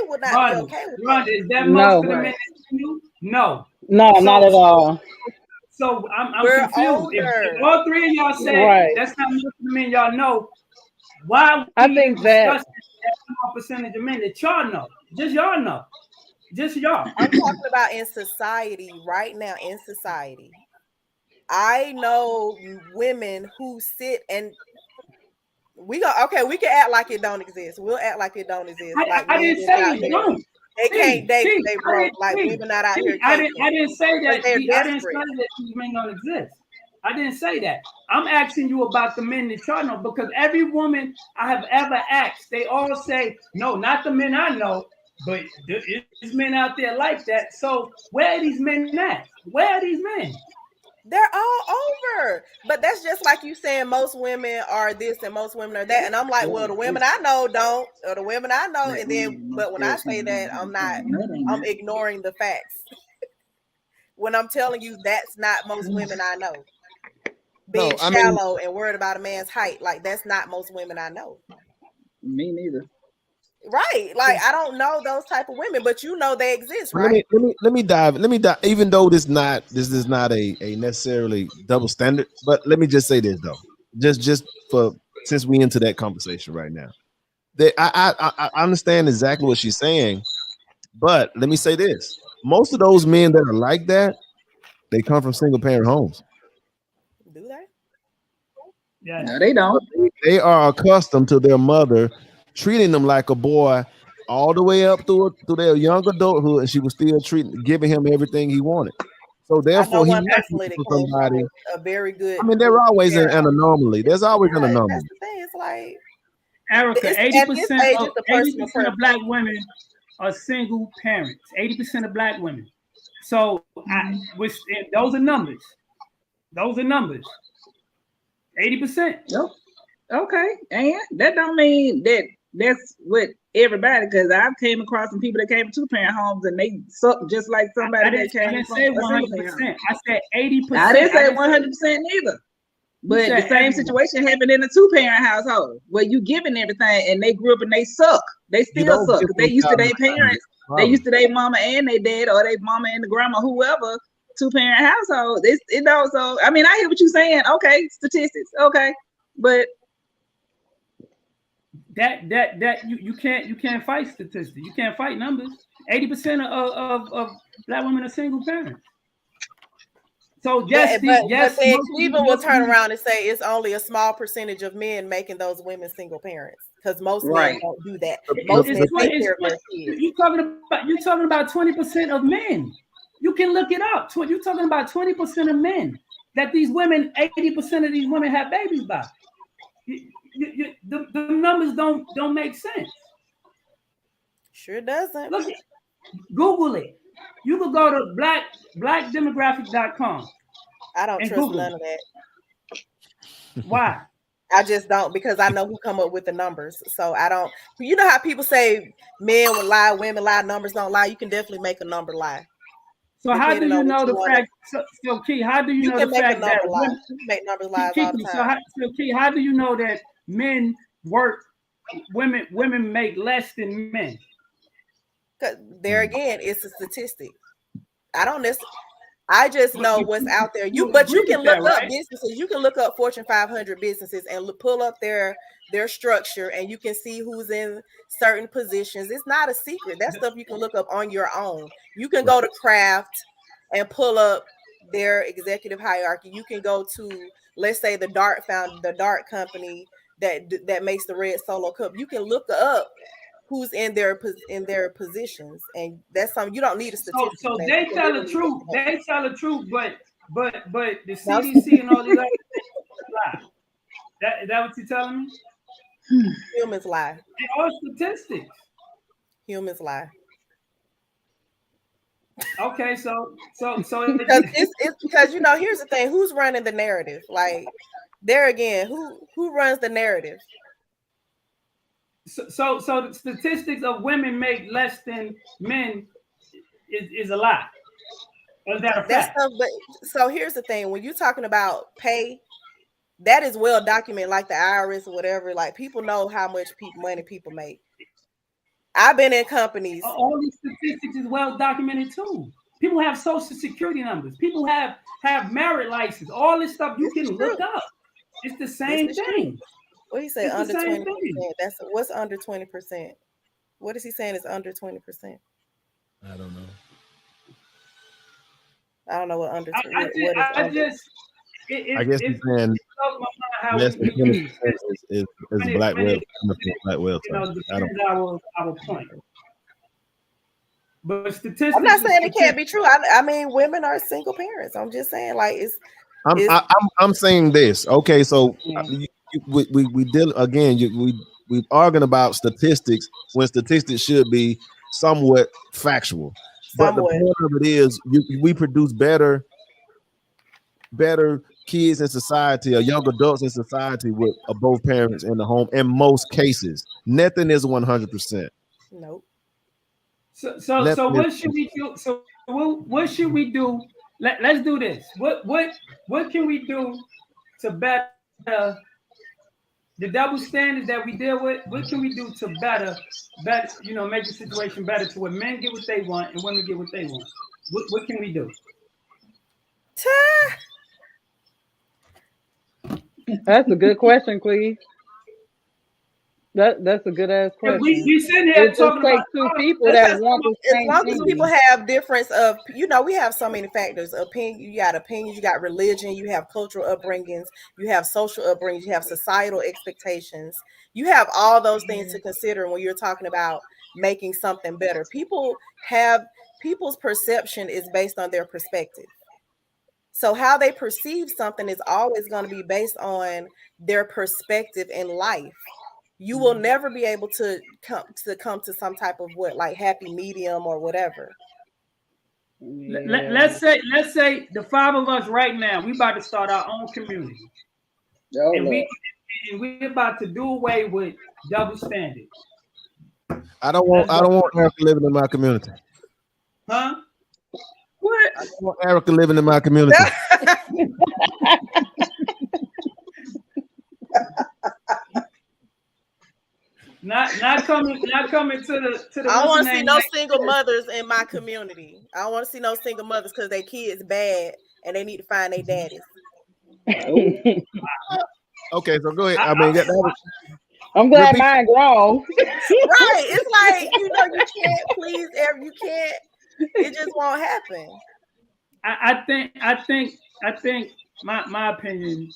would not be okay with that. Is that most of the men that you knew? No, not at all. So I'm confused. If all three of y'all say that's not most of the men y'all know, why? I think that small percentage of men that y'all know, just y'all. I'm talking about in society right now. In society, I know women who sit and We can act like it don't exist. We'll act like it don't exist. I didn't say it don't. They can't date. They broke. Like women not out here. I didn't say that. I didn't say that these men don't exist. I didn't say that. I'm asking you about the men that y'all know, because every woman I have ever asked, they all say, no, not the men I know, but there's men out there like that. So where are these men at? Where are these men? They're all over. But that's just like you saying most women are this and most women are that. And I'm like, well, the women I know don't, or the women I know. And then, but when I say that, I'm ignoring the facts. When I'm telling you that's not most women I know. Being shallow and worried about a man's height, like that's not most women I know. Me neither. Right, like I don't know those type of women, but you know they exist, right? Let me dive. Even though this is not a necessarily double standard, but let me just say this though, just for since we into that conversation right now, I understand exactly what she's saying, but let me say this: most of those men that are like that, they come from single parent homes. Do they? Yeah, no, they don't. They are accustomed to their mother treating them like a boy all the way up through their young adulthood, and she was still giving him everything he wanted. So therefore, he somebody a very good. I mean, there always an anomaly. There's always an anomaly. That's the thing. It's like Erica, 80% of black women are single parents. 80% of black women. So those are numbers. Those are numbers. 80%. Yep. Okay, and that don't mean that's what everybody, because I've came across some people that came from two-parent homes and they suck just like somebody that came from. I didn't say 100%. I said 80%. I didn't say 100% either. But the same situation happened in a two-parent household where you giving everything and they grew up and they suck. They still suck. They used to their parents. They used to their mama and their dad, or their mama and the grandma, whoever. Two-parent household. So I mean, I hear what you're saying. Okay, statistics. Okay, but that you can't fight statistics. You can't fight numbers. 80% of black women are single parents. So yes, but Cleveland will turn around and say it's only a small percentage of men making those women single parents, because most men don't do that. Most men take care of their kids. You're talking about 20% of men. You can look it up. You're talking about 20% of men that these women, 80% of these women have babies by. The numbers don't make sense. Sure doesn't. Look, Google it. You could go to blackdemographic.com. I don't trust Google none of that. Why? I just don't, because I know who come up with the numbers. So I don't. You know how people say men will lie, women lie, numbers don't lie. You can definitely make a number lie. So how do you know the fact? So Key, how do you know the fact that women make numbers lies all the time? So Key, how do you know that men work, women make less than men? Because there again, it's a statistic. I just know what's out there. But you can look up businesses. You can look up Fortune 500 businesses and pull up their structure, and you can see who's in certain positions. It's not a secret. That stuff you can look up on your own. You can go to Kraft and pull up their executive hierarchy. You can go to, let's say, the Dart company that makes the red Solo cup. You can look up who's in their positions, and that's something you don't need a statistic. So they tell the truth. They tell the truth, but the CDC and all these other things lie. Is that what you're telling me? Humans lie. They are statistics. Humans lie. Okay, so because it's because here's the thing: who's running the narrative? Like there again, who runs the narrative? So the statistics of women make less than men is a lie. Or is that a fact? But so here's the thing: when you're talking about pay, that is well documented, like the IRS or whatever. Like people know how much money people make. I've been in companies. All these statistics is well documented too. People have social security numbers. People have merit license. All this stuff you can look up. It's the same thing. What he say? Under 20%. That's what's under 20%. What is he saying is under 20%? I don't know. I don't know what under. I guess he's saying how less than 20% is black whale. Black whale. Our point. But statistics. I'm not saying it can't be true. I mean, women are single parents. I'm just saying, like, I'm saying this. Okay, so we deal again. We arguing about statistics when statistics should be somewhat factual. But the point of it is, we produce better kids in society, or young adults in society with both parents in the home. In most cases, nothing is 100%. Nope. So what should we do? So what should we do? Let's do this. What can we do to better the double standards that we deal with? What can we do to better, make the situation better to where men get what they want and women get what they want? What can we do? That's a good question, Cleve. That's a good ass question. We sitting here talking about two people that want the same as long thing. as people have difference of, we have so many factors. You got opinions, you got religion, you have cultural upbringings, you have social upbringings, you have societal expectations. You have all those things to consider when you're talking about making something better. People's perception is based on their perspective. So how they perceive something is always going to be based on their perspective in life. You will never be able to come to some type of happy medium or whatever. Yeah. Let's say the five of us right now, we about to start our own community. And we're about to do away with double standards. I don't want Erica living in my community. Huh? What? I don't want Erica living in my community. Not coming to the. I don't want to see no single mothers in my community. I don't want to see no single mothers because their kids bad and they need to find their daddies. Okay, so go ahead. I'm glad mine grown. Right. It's like, you can't please you can't. It just won't happen. I think my opinion.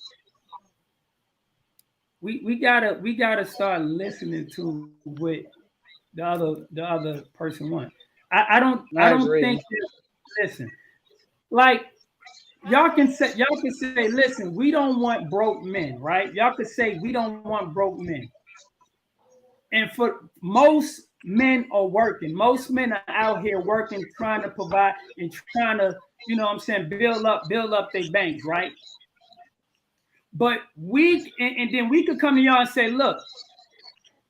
We gotta start listening to what the other person wants. I don't think listen, like y'all can say, listen, we don't want broke men, right? Y'all can say we don't want broke men. And for most men are working. Most men are out here working, trying to provide and trying to, build up their banks, right? But and then we could come to y'all and say, look,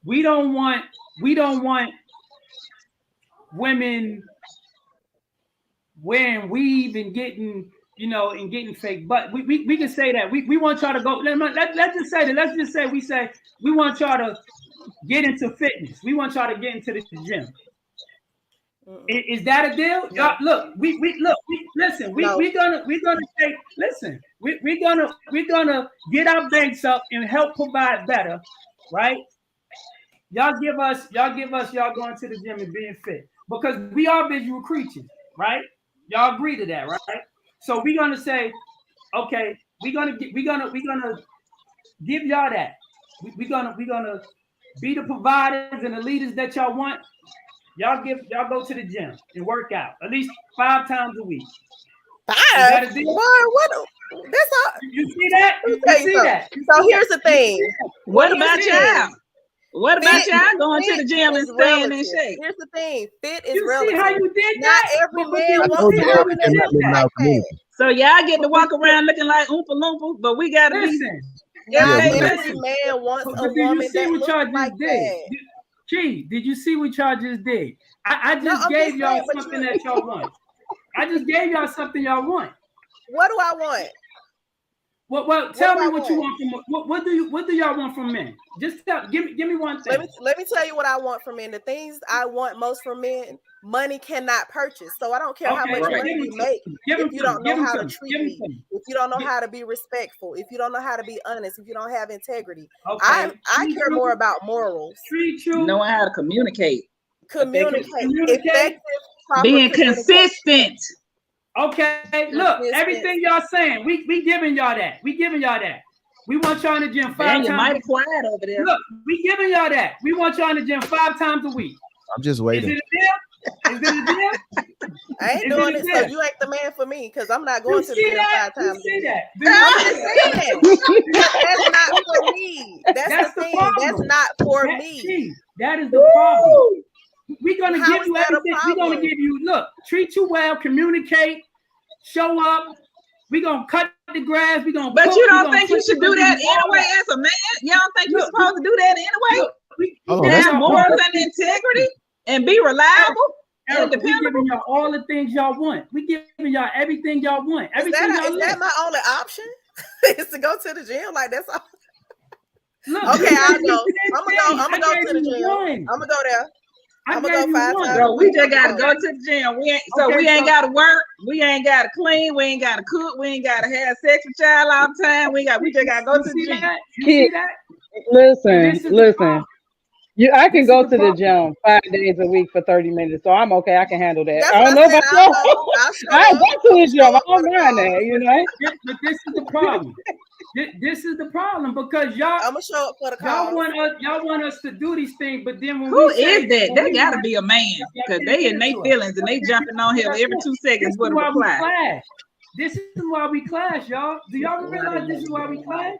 we don't want women wearing weave and getting, and getting fake. But we can say that. We want y'all to go. Let's just say that. Let's just say we want y'all to get into fitness. We want y'all to get into the gym. Is that a deal? Y'all, look, listen. We're gonna take. Listen, we're gonna get our banks up and help provide better, right? Y'all give us y'all going to the gym and being fit because we are visual creatures, right? Y'all agree to that, right? So we're gonna say, okay, we're gonna give y'all that. We're gonna be the providers and the leaders that y'all want. Y'all go to the gym and work out at least 5 times a week. 5? Boy, what? That's all. You see that? You see that? So here's the thing. What about y'all? What about y'all going to the gym and staying in shape? Here's the thing. Fit is you relative. See how you did Not that? every man wants to do that. So y'all get to walk around looking like Oompa Loompa, but we gotta listen. Every man wants a woman that looks like that. Did you see what y'all just did? I just gave y'all something that y'all want. I just gave y'all something y'all want. What do I want? Well, tell me what you want from what do y'all want from men? Just give me one thing. Let me tell you what I want from men. The things I want most from men, money cannot purchase. So I don't care how much money you make. If you don't know how to treat me, if you don't know how to be respectful, if you don't know how to be honest, if you don't have integrity, I care more about morals. Knowing how to communicate. Effective, being consistent. Okay, look, everything y'all saying, we giving y'all that. We giving y'all that. We want y'all in the gym 5 times. You're mighty quiet over there. Look, we giving y'all that. We want y'all in the gym 5 times a week. I'm just waiting. Is it a deal? Is it a deal? I ain't doing it, so you ain't the man for me because I'm not going to the gym 5 times. You see that? I'm just saying. That's not for me. That's the thing. That's not for me. That is the problem. We're gonna How give you is that a everything. We're gonna problem? give you look, treat you well, communicate, show up. We're gonna cut the grass. We're gonna. But cook, you don't think you should do that anyway as a man? You don't think you're supposed to do that anyway? Look, have morals and integrity and be reliable and we dependable. giving y'all all the things y'all want. We giving y'all everything y'all want. Everything Is that my only option? Is to go to the gym? Like that's all. Look, okay, I'll go. I'm gonna go to the gym. I'm gonna go there. I'm gonna go 5 times. Bro, we just gotta go to the gym. We ain't gotta work. We ain't gotta clean. We ain't gotta cook. We ain't gotta have sex with child all the time. We just gotta go to the gym. You see that? Listen. I can go to the gym 5 days a week for 30 minutes, so I'm okay. I can handle that. I don't know about you. I go to the gym. I don't mind that, you know. But this is the problem. This is the problem because y'all. I'm gonna show up for the call. Y'all want us to do these things, but then when who is that? That gotta be a man because they in their feelings and they jumping on him every 2 seconds with a reply. This is why we clash, y'all. Do y'all realize this is why we clash?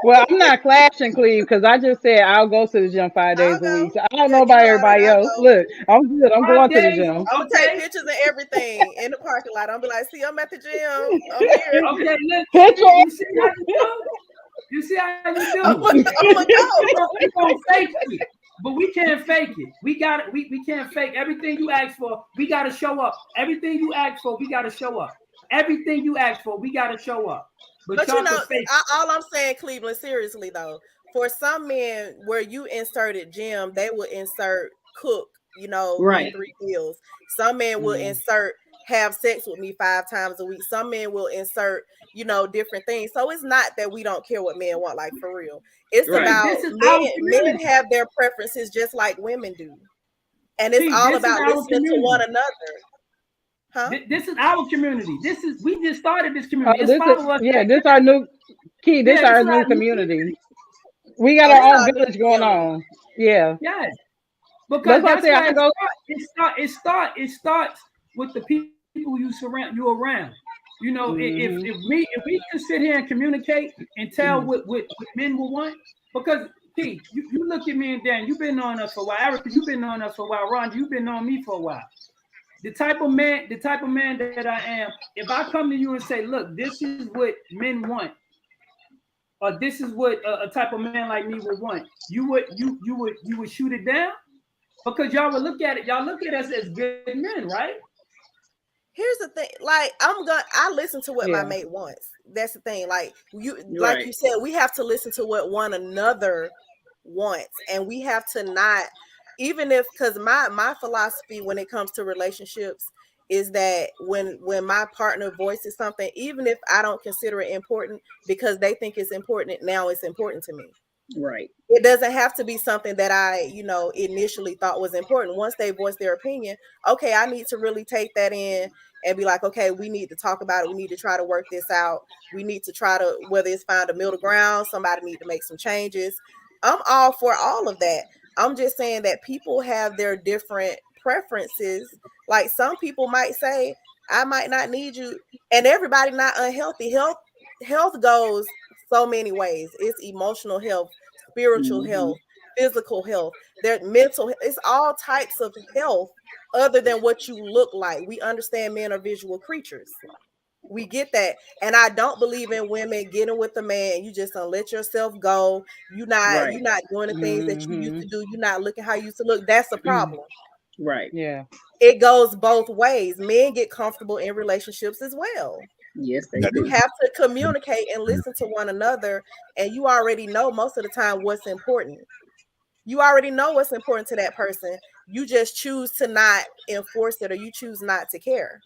Well, I'm not clashing, Cleve, because I just said I'll go to the gym 5 days a week. So I don't know about everybody else. Look, I'm good. I'm going to the gym. I'm gonna take pictures and everything in the parking lot. I'm be like, see, I'm at the gym. I'm here. Okay, look. You see how you do? I'm gonna go. We gonna fake it, but we can't fake it. We can't fake everything you ask for. We gotta show up. Everything you ask for, we gotta show up. Everything you ask for, we gotta show up. But you know, all I'm saying, Cleveland, seriously though, for some men where you inserted gym, they will insert cook, you know, right. 3 meals. Some men will insert have sex with me 5 times a week. Some men will insert, you know, different things. So it's not that we don't care what men want, like for real. It's about men have their preferences just like women do. And it's all about listening to one another. Huh? This is our community. We just started this community. This is our new key. This is our new community. We got our own village going on. Yeah. Yes. Because that's why it starts with the people you around. You know, if we can sit here and communicate and tell what men will want, because Keith, you look at me and Dan, you've been on us for a while. Erica, you've been on us for a while. Ron, you've been on me for a while. The type of man that I am, if I come to you and say, look, this is what men want, or this is what a type of man like me would want, you would shoot it down? Because y'all would look at us as good men, right? Here's the thing, like I listen to what my mate wants. That's the thing. Like you said, we have to listen to what one another wants, and we have to not. Even if, because my philosophy when it comes to relationships is that when my partner voices something, even if I don't consider it important because they think it's important, now it's important to me. Right. It doesn't have to be something that I, initially thought was important. Once they voice their opinion, okay, I need to really take that in and be like, okay, we need to talk about it. We need to try to work this out. We need to try to, whether it's find a middle ground, somebody need to make some changes. I'm all for all of that. I'm just saying that people have their different preferences. Like some people might say, I might not need you. And everybody not unhealthy. Health goes so many ways. It's emotional health, spiritual health, physical health, their mental health. It's all types of health other than what you look like. We understand men are visual creatures. We get that. And I don't believe in women getting with a man. You just don't let yourself go. You're not doing the things that you used to do. You're not looking how you used to look. That's a problem. Right. Yeah. It goes both ways. Men get comfortable in relationships as well. Yes, they do. You have to communicate and listen to one another. And you already know most of the time what's important. You already know what's important to that person. You just choose to not enforce it, or you choose not to care.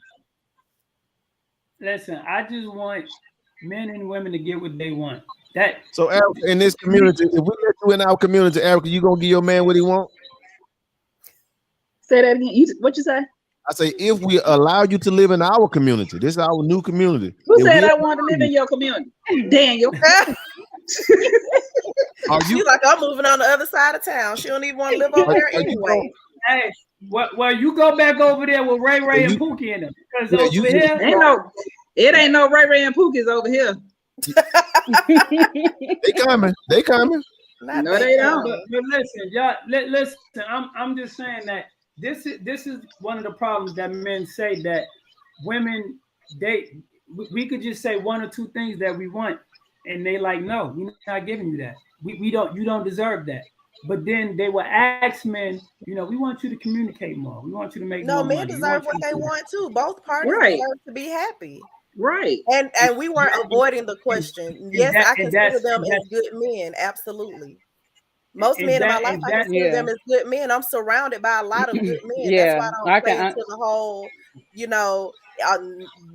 Listen, I just want men and women to get what they want. So, Erica, in this community, if we let you in our community, Erica, you gonna give your man what he want? Say that again. What you say? I say, if we allow you to live in our community, this is our new community. Who said I want to live in your community? Daniel. She's like, I'm moving on the other side of town. She don't even want to live over there anyway. Hey, well, you go back over there with Ray Ray and Pookie in them. Because over here, it ain't no Ray Ray and Pookie's over here. They coming. No, they don't. But listen, y'all, listen. I'm just saying that this is one of the problems that men say that women we could just say one or two things that we want, and they like, no, we're not giving you that. You don't deserve that. But then they will ask men, we want you to communicate more. We want you to make more money. Men deserve what they want too. Both parties deserve to be happy. Right. And we weren't avoiding the question. Yes, I consider them as good men. Absolutely. Most men in my life, I consider them as good men. I'm surrounded by a lot of good men. Yeah, that's why I don't play into the whole,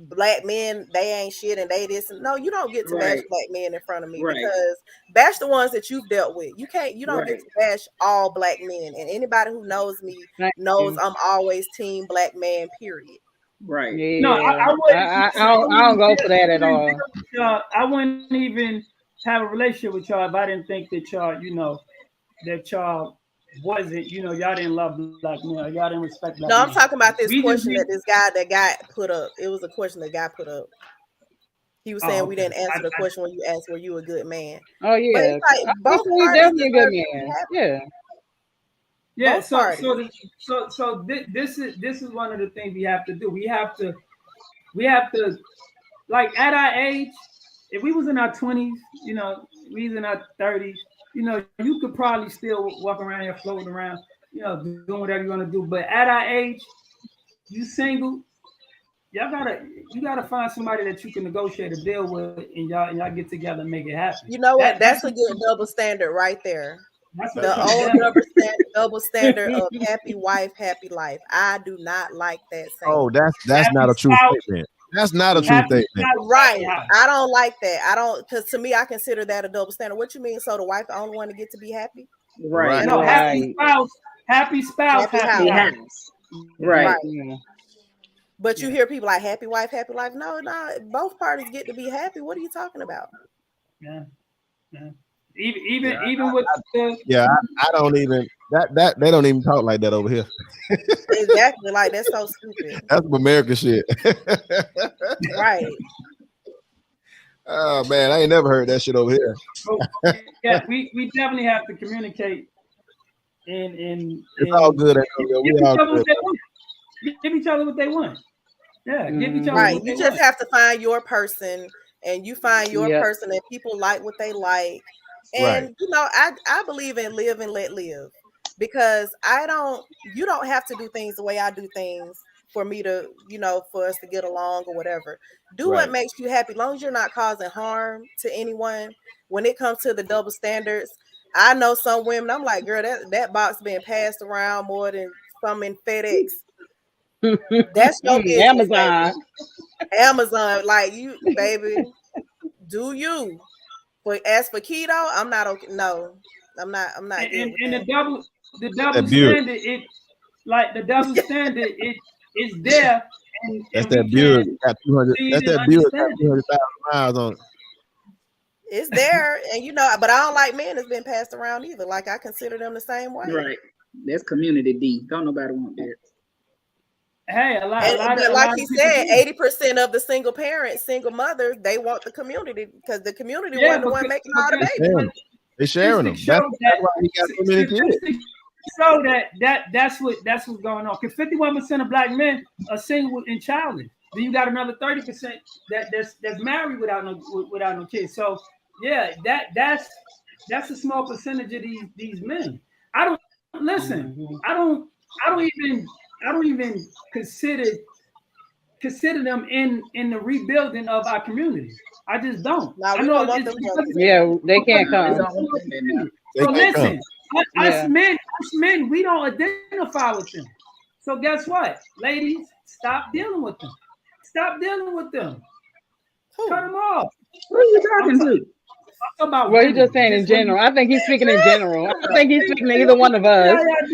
black men, they ain't shit and they this. No, you don't get to bash black men in front of me because bash the ones that you've dealt with. You don't get to bash all black men. And anybody who knows me knows I'm always team black man, period. Right. Yeah. No, I don't go for that at all. I wouldn't even have a relationship with y'all if I didn't think that y'all, that y'all wasn't, y'all didn't love black men, y'all didn't respect black men. I'm talking about this question that this guy that got put up. It was a question that got put up. He was saying we didn't answer the question when you asked were you a good man. Oh yeah. But it's like both definitely a good man. Yeah. Yeah, so this is one of the things we have to do. We have to like at our age, if we was in our 20s, we was in our 30s, you could probably still walk around here floating around, doing whatever you want to do. But at our age, you single, you gotta find somebody that you can negotiate a deal with, and y'all get together and make it happen. You know what? That's a good double standard right there. The old double standard of happy wife, happy life. I do not like that saying. Oh, that's not a true statement. That's not a true statement. Right. I don't like that. I don't, because to me, I consider that a double standard. What you mean? So the wife the only one to get to be happy? Right. No, happy spouse, happy house. Right. Yeah. But you hear people like happy wife, happy life. No, both parties get to be happy. What are you talking about? Yeah. Even with the I don't even that they don't even talk like that over here. Exactly, like that's so stupid. That's some American shit. Right. Oh man, I ain't never heard that shit over here. Yeah, we definitely have to communicate and it's all good. Give each other what they want. Yeah, give each other right. what You they just want. have to find your person, and you find your person, and people like what they like. And I believe in live and let live, because you don't have to do things the way I do things for me to, for us to get along or whatever. Do what makes you happy, as long as you're not causing harm to anyone. When it comes to the double standards, I know some women, I'm like, girl, that box being passed around more than some in FedEx. That's your business, Amazon, like you, baby, do you? But as for keto, I'm not okay. No, I'm not. And the double standard, the double standard, it's there. And that's that Buick got 200. That's that Buick got 200,000 miles on it. It's there, and but I don't like men that's been passed around either. Like I consider them the same way. Right. That's community D. Don't nobody want that. Hey, like he said, 80% of the single parents, single mothers, they want the community because the community wasn't the one making all the babies. They're sharing them. That's why he got so many kids. So that's what's going on. Because 51% of black men are single and childless. Then you got another 30% that's married without no kids. So yeah, that's a small percentage of these men. I don't even consider them in the rebuilding of our community. I just don't. I know they can't come. So listen, us men, we don't identify with them. So guess what, ladies, stop dealing with them. Stop dealing with them. Cut them off. Who are you talking to? about well, he's just saying in general. I think he's speaking in general. I don't think he's speaking to either one of us. I'm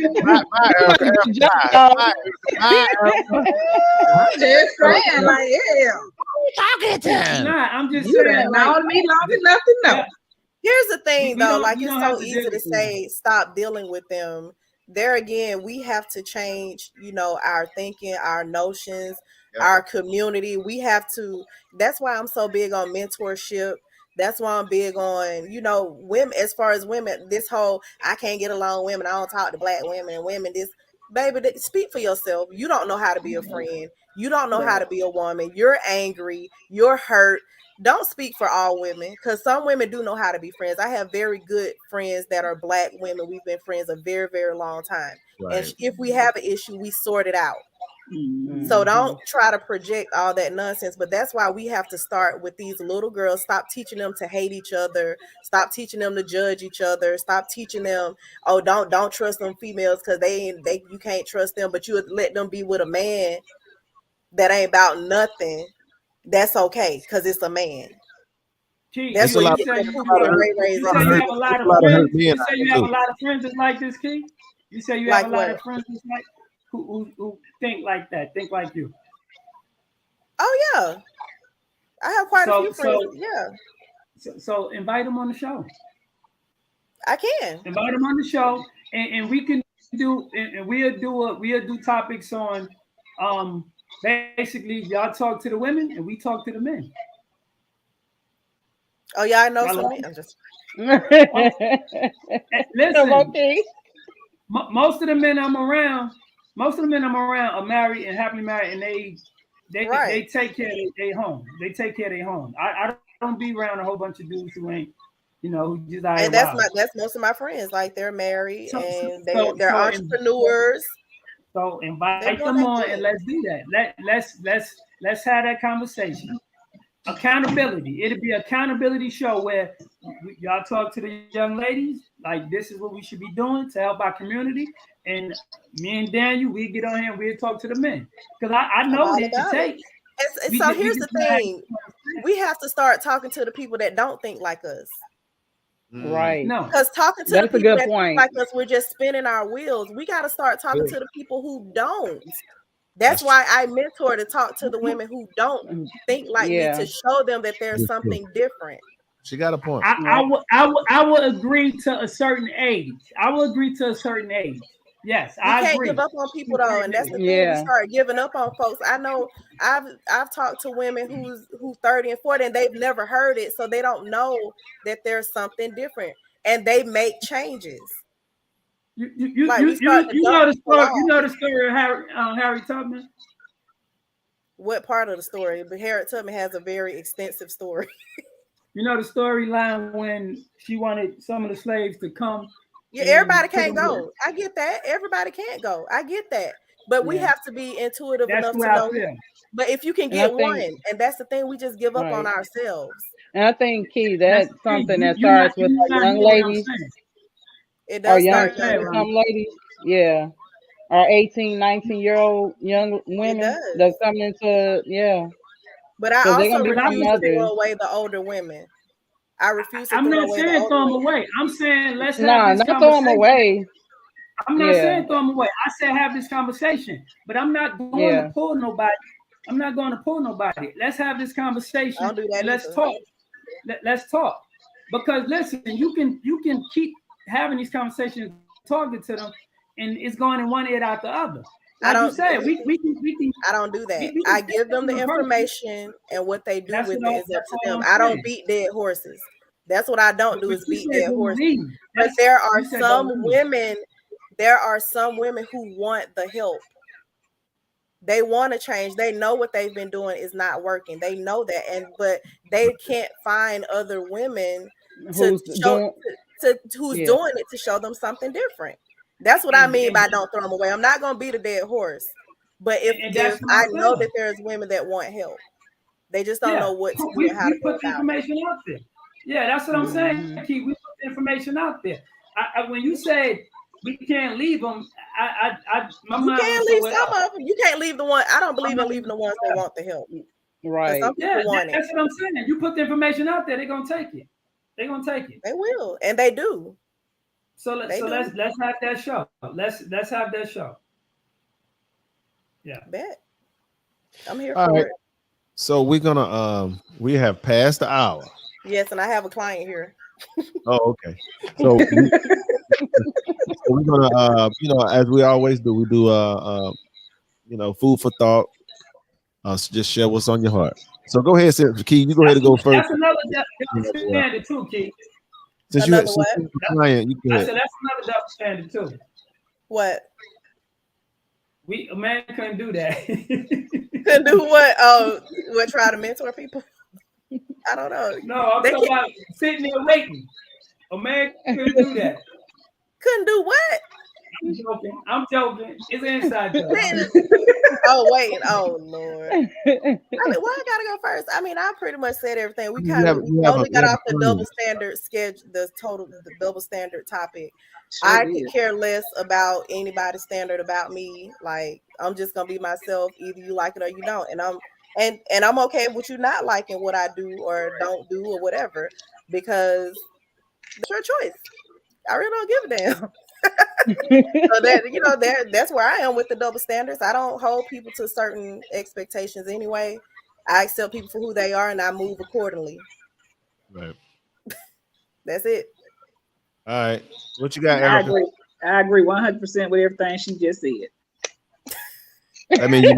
just saying, like, yeah. Talking to him. Nah, I'm just You saying. done known me long enough to know. Here's the thing, though. Like, we it's don't so have to easy deal to with say, stop dealing with them. There again, we have to change, our thinking, our notions, our community. We have to. That's why I'm so big on mentorship. That's why I'm big on, women. As far as women, this whole I can't get along with women. I don't talk to black women and women. This, baby, speak for yourself. You don't know how to be a friend. You don't know how to be a woman. You're angry. You're hurt. Don't speak for all women, because some women do know how to be friends. I have very good friends that are black women. We've been friends a very, very long time. Right. And if we have an issue, we sort it out. Mm-hmm. So don't try to project all that nonsense. But that's why we have to start with these little girls. Stop teaching them to hate each other. Stop teaching them to judge each other. Stop teaching them, oh, don't trust them females because you can't trust them. But you would let them be with a man that ain't about nothing. That's okay because it's a man. That's what you say. You have a lot of friends. You say you have a lot of friends that's like this, Key. You say you have a lot of friends that's like who think like that, think like you. Oh yeah, I have quite a few friends. So invite them on the show. I can invite them on the show, and we can do, and we'll do topics on basically, y'all talk to the women and we talk to the men. Oh yeah, I know some men. I'm just listen. Okay. Most of the men I'm around are married and happily married, and they take care of their home. They take care of their home. I don't be around a whole bunch of dudes who ain't, who just out. And that's most of my friends. Like, they're married and they're entrepreneurs. So invite them on and let's do that. Let's have that conversation. Accountability. It'll be an accountability show where y'all talk to the young ladies like this is what we should be doing to help our community. And me and Daniel, we get on here and we'll talk to the men because I know what it takes. So here's the thing: we have to start talking to the people that don't think like us. Right. No. Because talking to the people that think like us, we're just spinning our wheels. We got to start talking to the people who don't. That's why I mentor to talk to the women who don't think like me, to show them that there's something different. She got a point. I will agree to a certain age. Yes, I agree. You can't give up on people though, and that's the thing. We start giving up on folks. I know I've talked to women who's 30 and 40 and they've never heard it, so they don't know that there's something different, and they make changes. You know the story. You know the story of Harry Tubman. What part of the story? But Harriet Tubman has a very extensive story. You know the storyline when she wanted some of the slaves to come. Yeah, everybody can't go. I get that. Everybody can't go. I get that. But we have to be intuitive enough to know. But if you can get one, and that's the thing, we just give up on ourselves. And I think, Key, that's something that starts with young ladies. It does start young ladies. Yeah. Our 18, 19-year-old young women that's coming into, But I also refuse to throw away the older women. I refuse to I'm throw not away saying the throw them older away. I'm saying let's have not this throw them conversation. away. I'm not saying throw them away. I said have this conversation, but I'm not going to pull nobody. I'm not going to pull nobody. Let's have this conversation. I'll do that and let's talk. Let's talk. Because listen, you can keep having these conversations, talking to them, and it's going in one ear out the other. Like you said, we can. I don't do that. I give them the information, and what they do with it is up to them. I don't beat dead horses. That's what I don't do, is beat dead horses. But there are some women. There are some women who want the help. They want to change. They know what they've been doing is not working. They know that, but they can't find other women who's doing it to show them something different. That's what I mean by don't throw them away. I'm not going to beat a dead horse, but if I know that there's women that want help, they just don't know what to do and how to put the information out there. Yeah, that's what I'm saying. We put the information out there. When you say we can't leave them, you can't leave some of them. You can't leave the one. I don't believe in leaving the ones that want the help. Right. Some people want that's what I'm saying. You put the information out there, they're gonna take it. They're gonna take it. They will, and they do. Let's have that show. Let's have that show. Yeah. Bet. I'm here for it. So we're gonna we have passed the hour. Yes, and I have a client here. Oh, okay. So, we're gonna as we always do, we do food for thought. So just share what's on your heart. So go ahead, Key. You go ahead and go first. That's another double standard too, Key. Since you're the client, you go ahead. I said that's another double standard too. What? A man couldn't do that. Couldn't do what? What? Try to mentor people? I don't know. No, I'm talking about sitting there waiting. A man couldn't do that. Couldn't do what? I'm joking. It's an inside joke. Oh wait. Oh Lord. I mean, I gotta go first? I mean, I pretty much said everything. We kind of only got off the double standard schedule, the double standard topic. Sure I could care less about anybody's standard about me. Like, I'm just gonna be myself. Either you like it or you don't. And I'm okay with you not liking what I do or don't do or whatever, because it's your choice. I really don't give a damn. So that's where I am with the double standards. I don't hold people to certain expectations anyway. I accept people for who they are and I move accordingly. Right. That's it. All right. What you got, Erica? I agree 100% with everything she just said. I mean,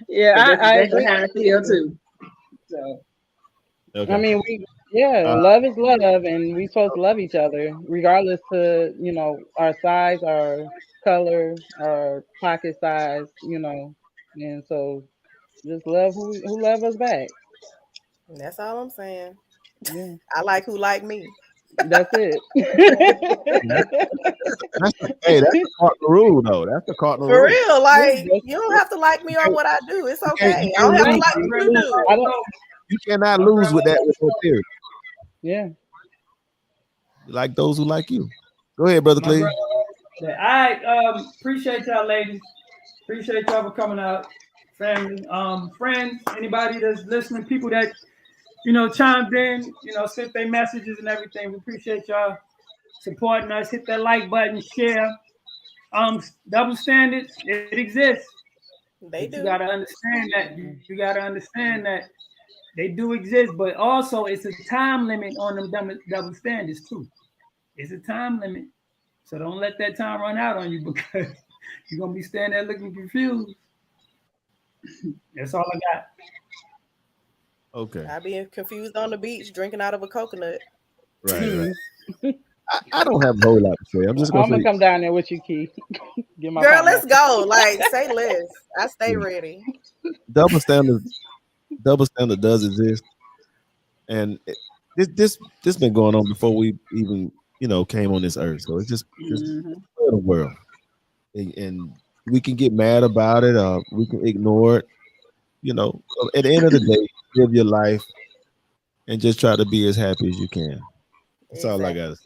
yeah, I agree how I feel too. So, okay. I mean, love is love, and we supposed to love each other, regardless to our size, our color, our pocket size, and so just love who love us back. That's all I'm saying. Yeah. I like who like me. That's it. That's the cardinal rule, though. That's the cardinal rule. For real. real, like you don't have to like me or what I do. It's okay. I don't have to like what you do. You cannot lose with that theory. Yeah. You like those who like you. Go ahead, brother Cleve. I appreciate y'all, ladies. Appreciate y'all for coming out, family, friends, anybody that's listening, people that chimed in, sent their messages and everything. We appreciate y'all supporting us. Hit that like button, share. Double standards, it exists. They do. You gotta understand that. You gotta understand that they do exist, but also it's a time limit on them double standards too. It's a time limit. So don't let that time run out on you, because you're gonna be standing there looking confused. That's all I got. Okay. I be confused on the beach drinking out of a coconut. Right. I don't have a whole lot to say. I'm gonna come down there with you, Keith. Girl, let's go. Like, say less. I stay ready. Double standard does exist, and this been going on before we even came on this earth. So it's just the world, and we can get mad about it, or we can ignore it. At the end of the day, live your life and just try to be as happy as you can. That's all I got.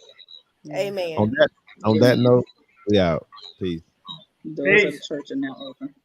Amen. On that note, we out. Peace. Doors of the church are now open.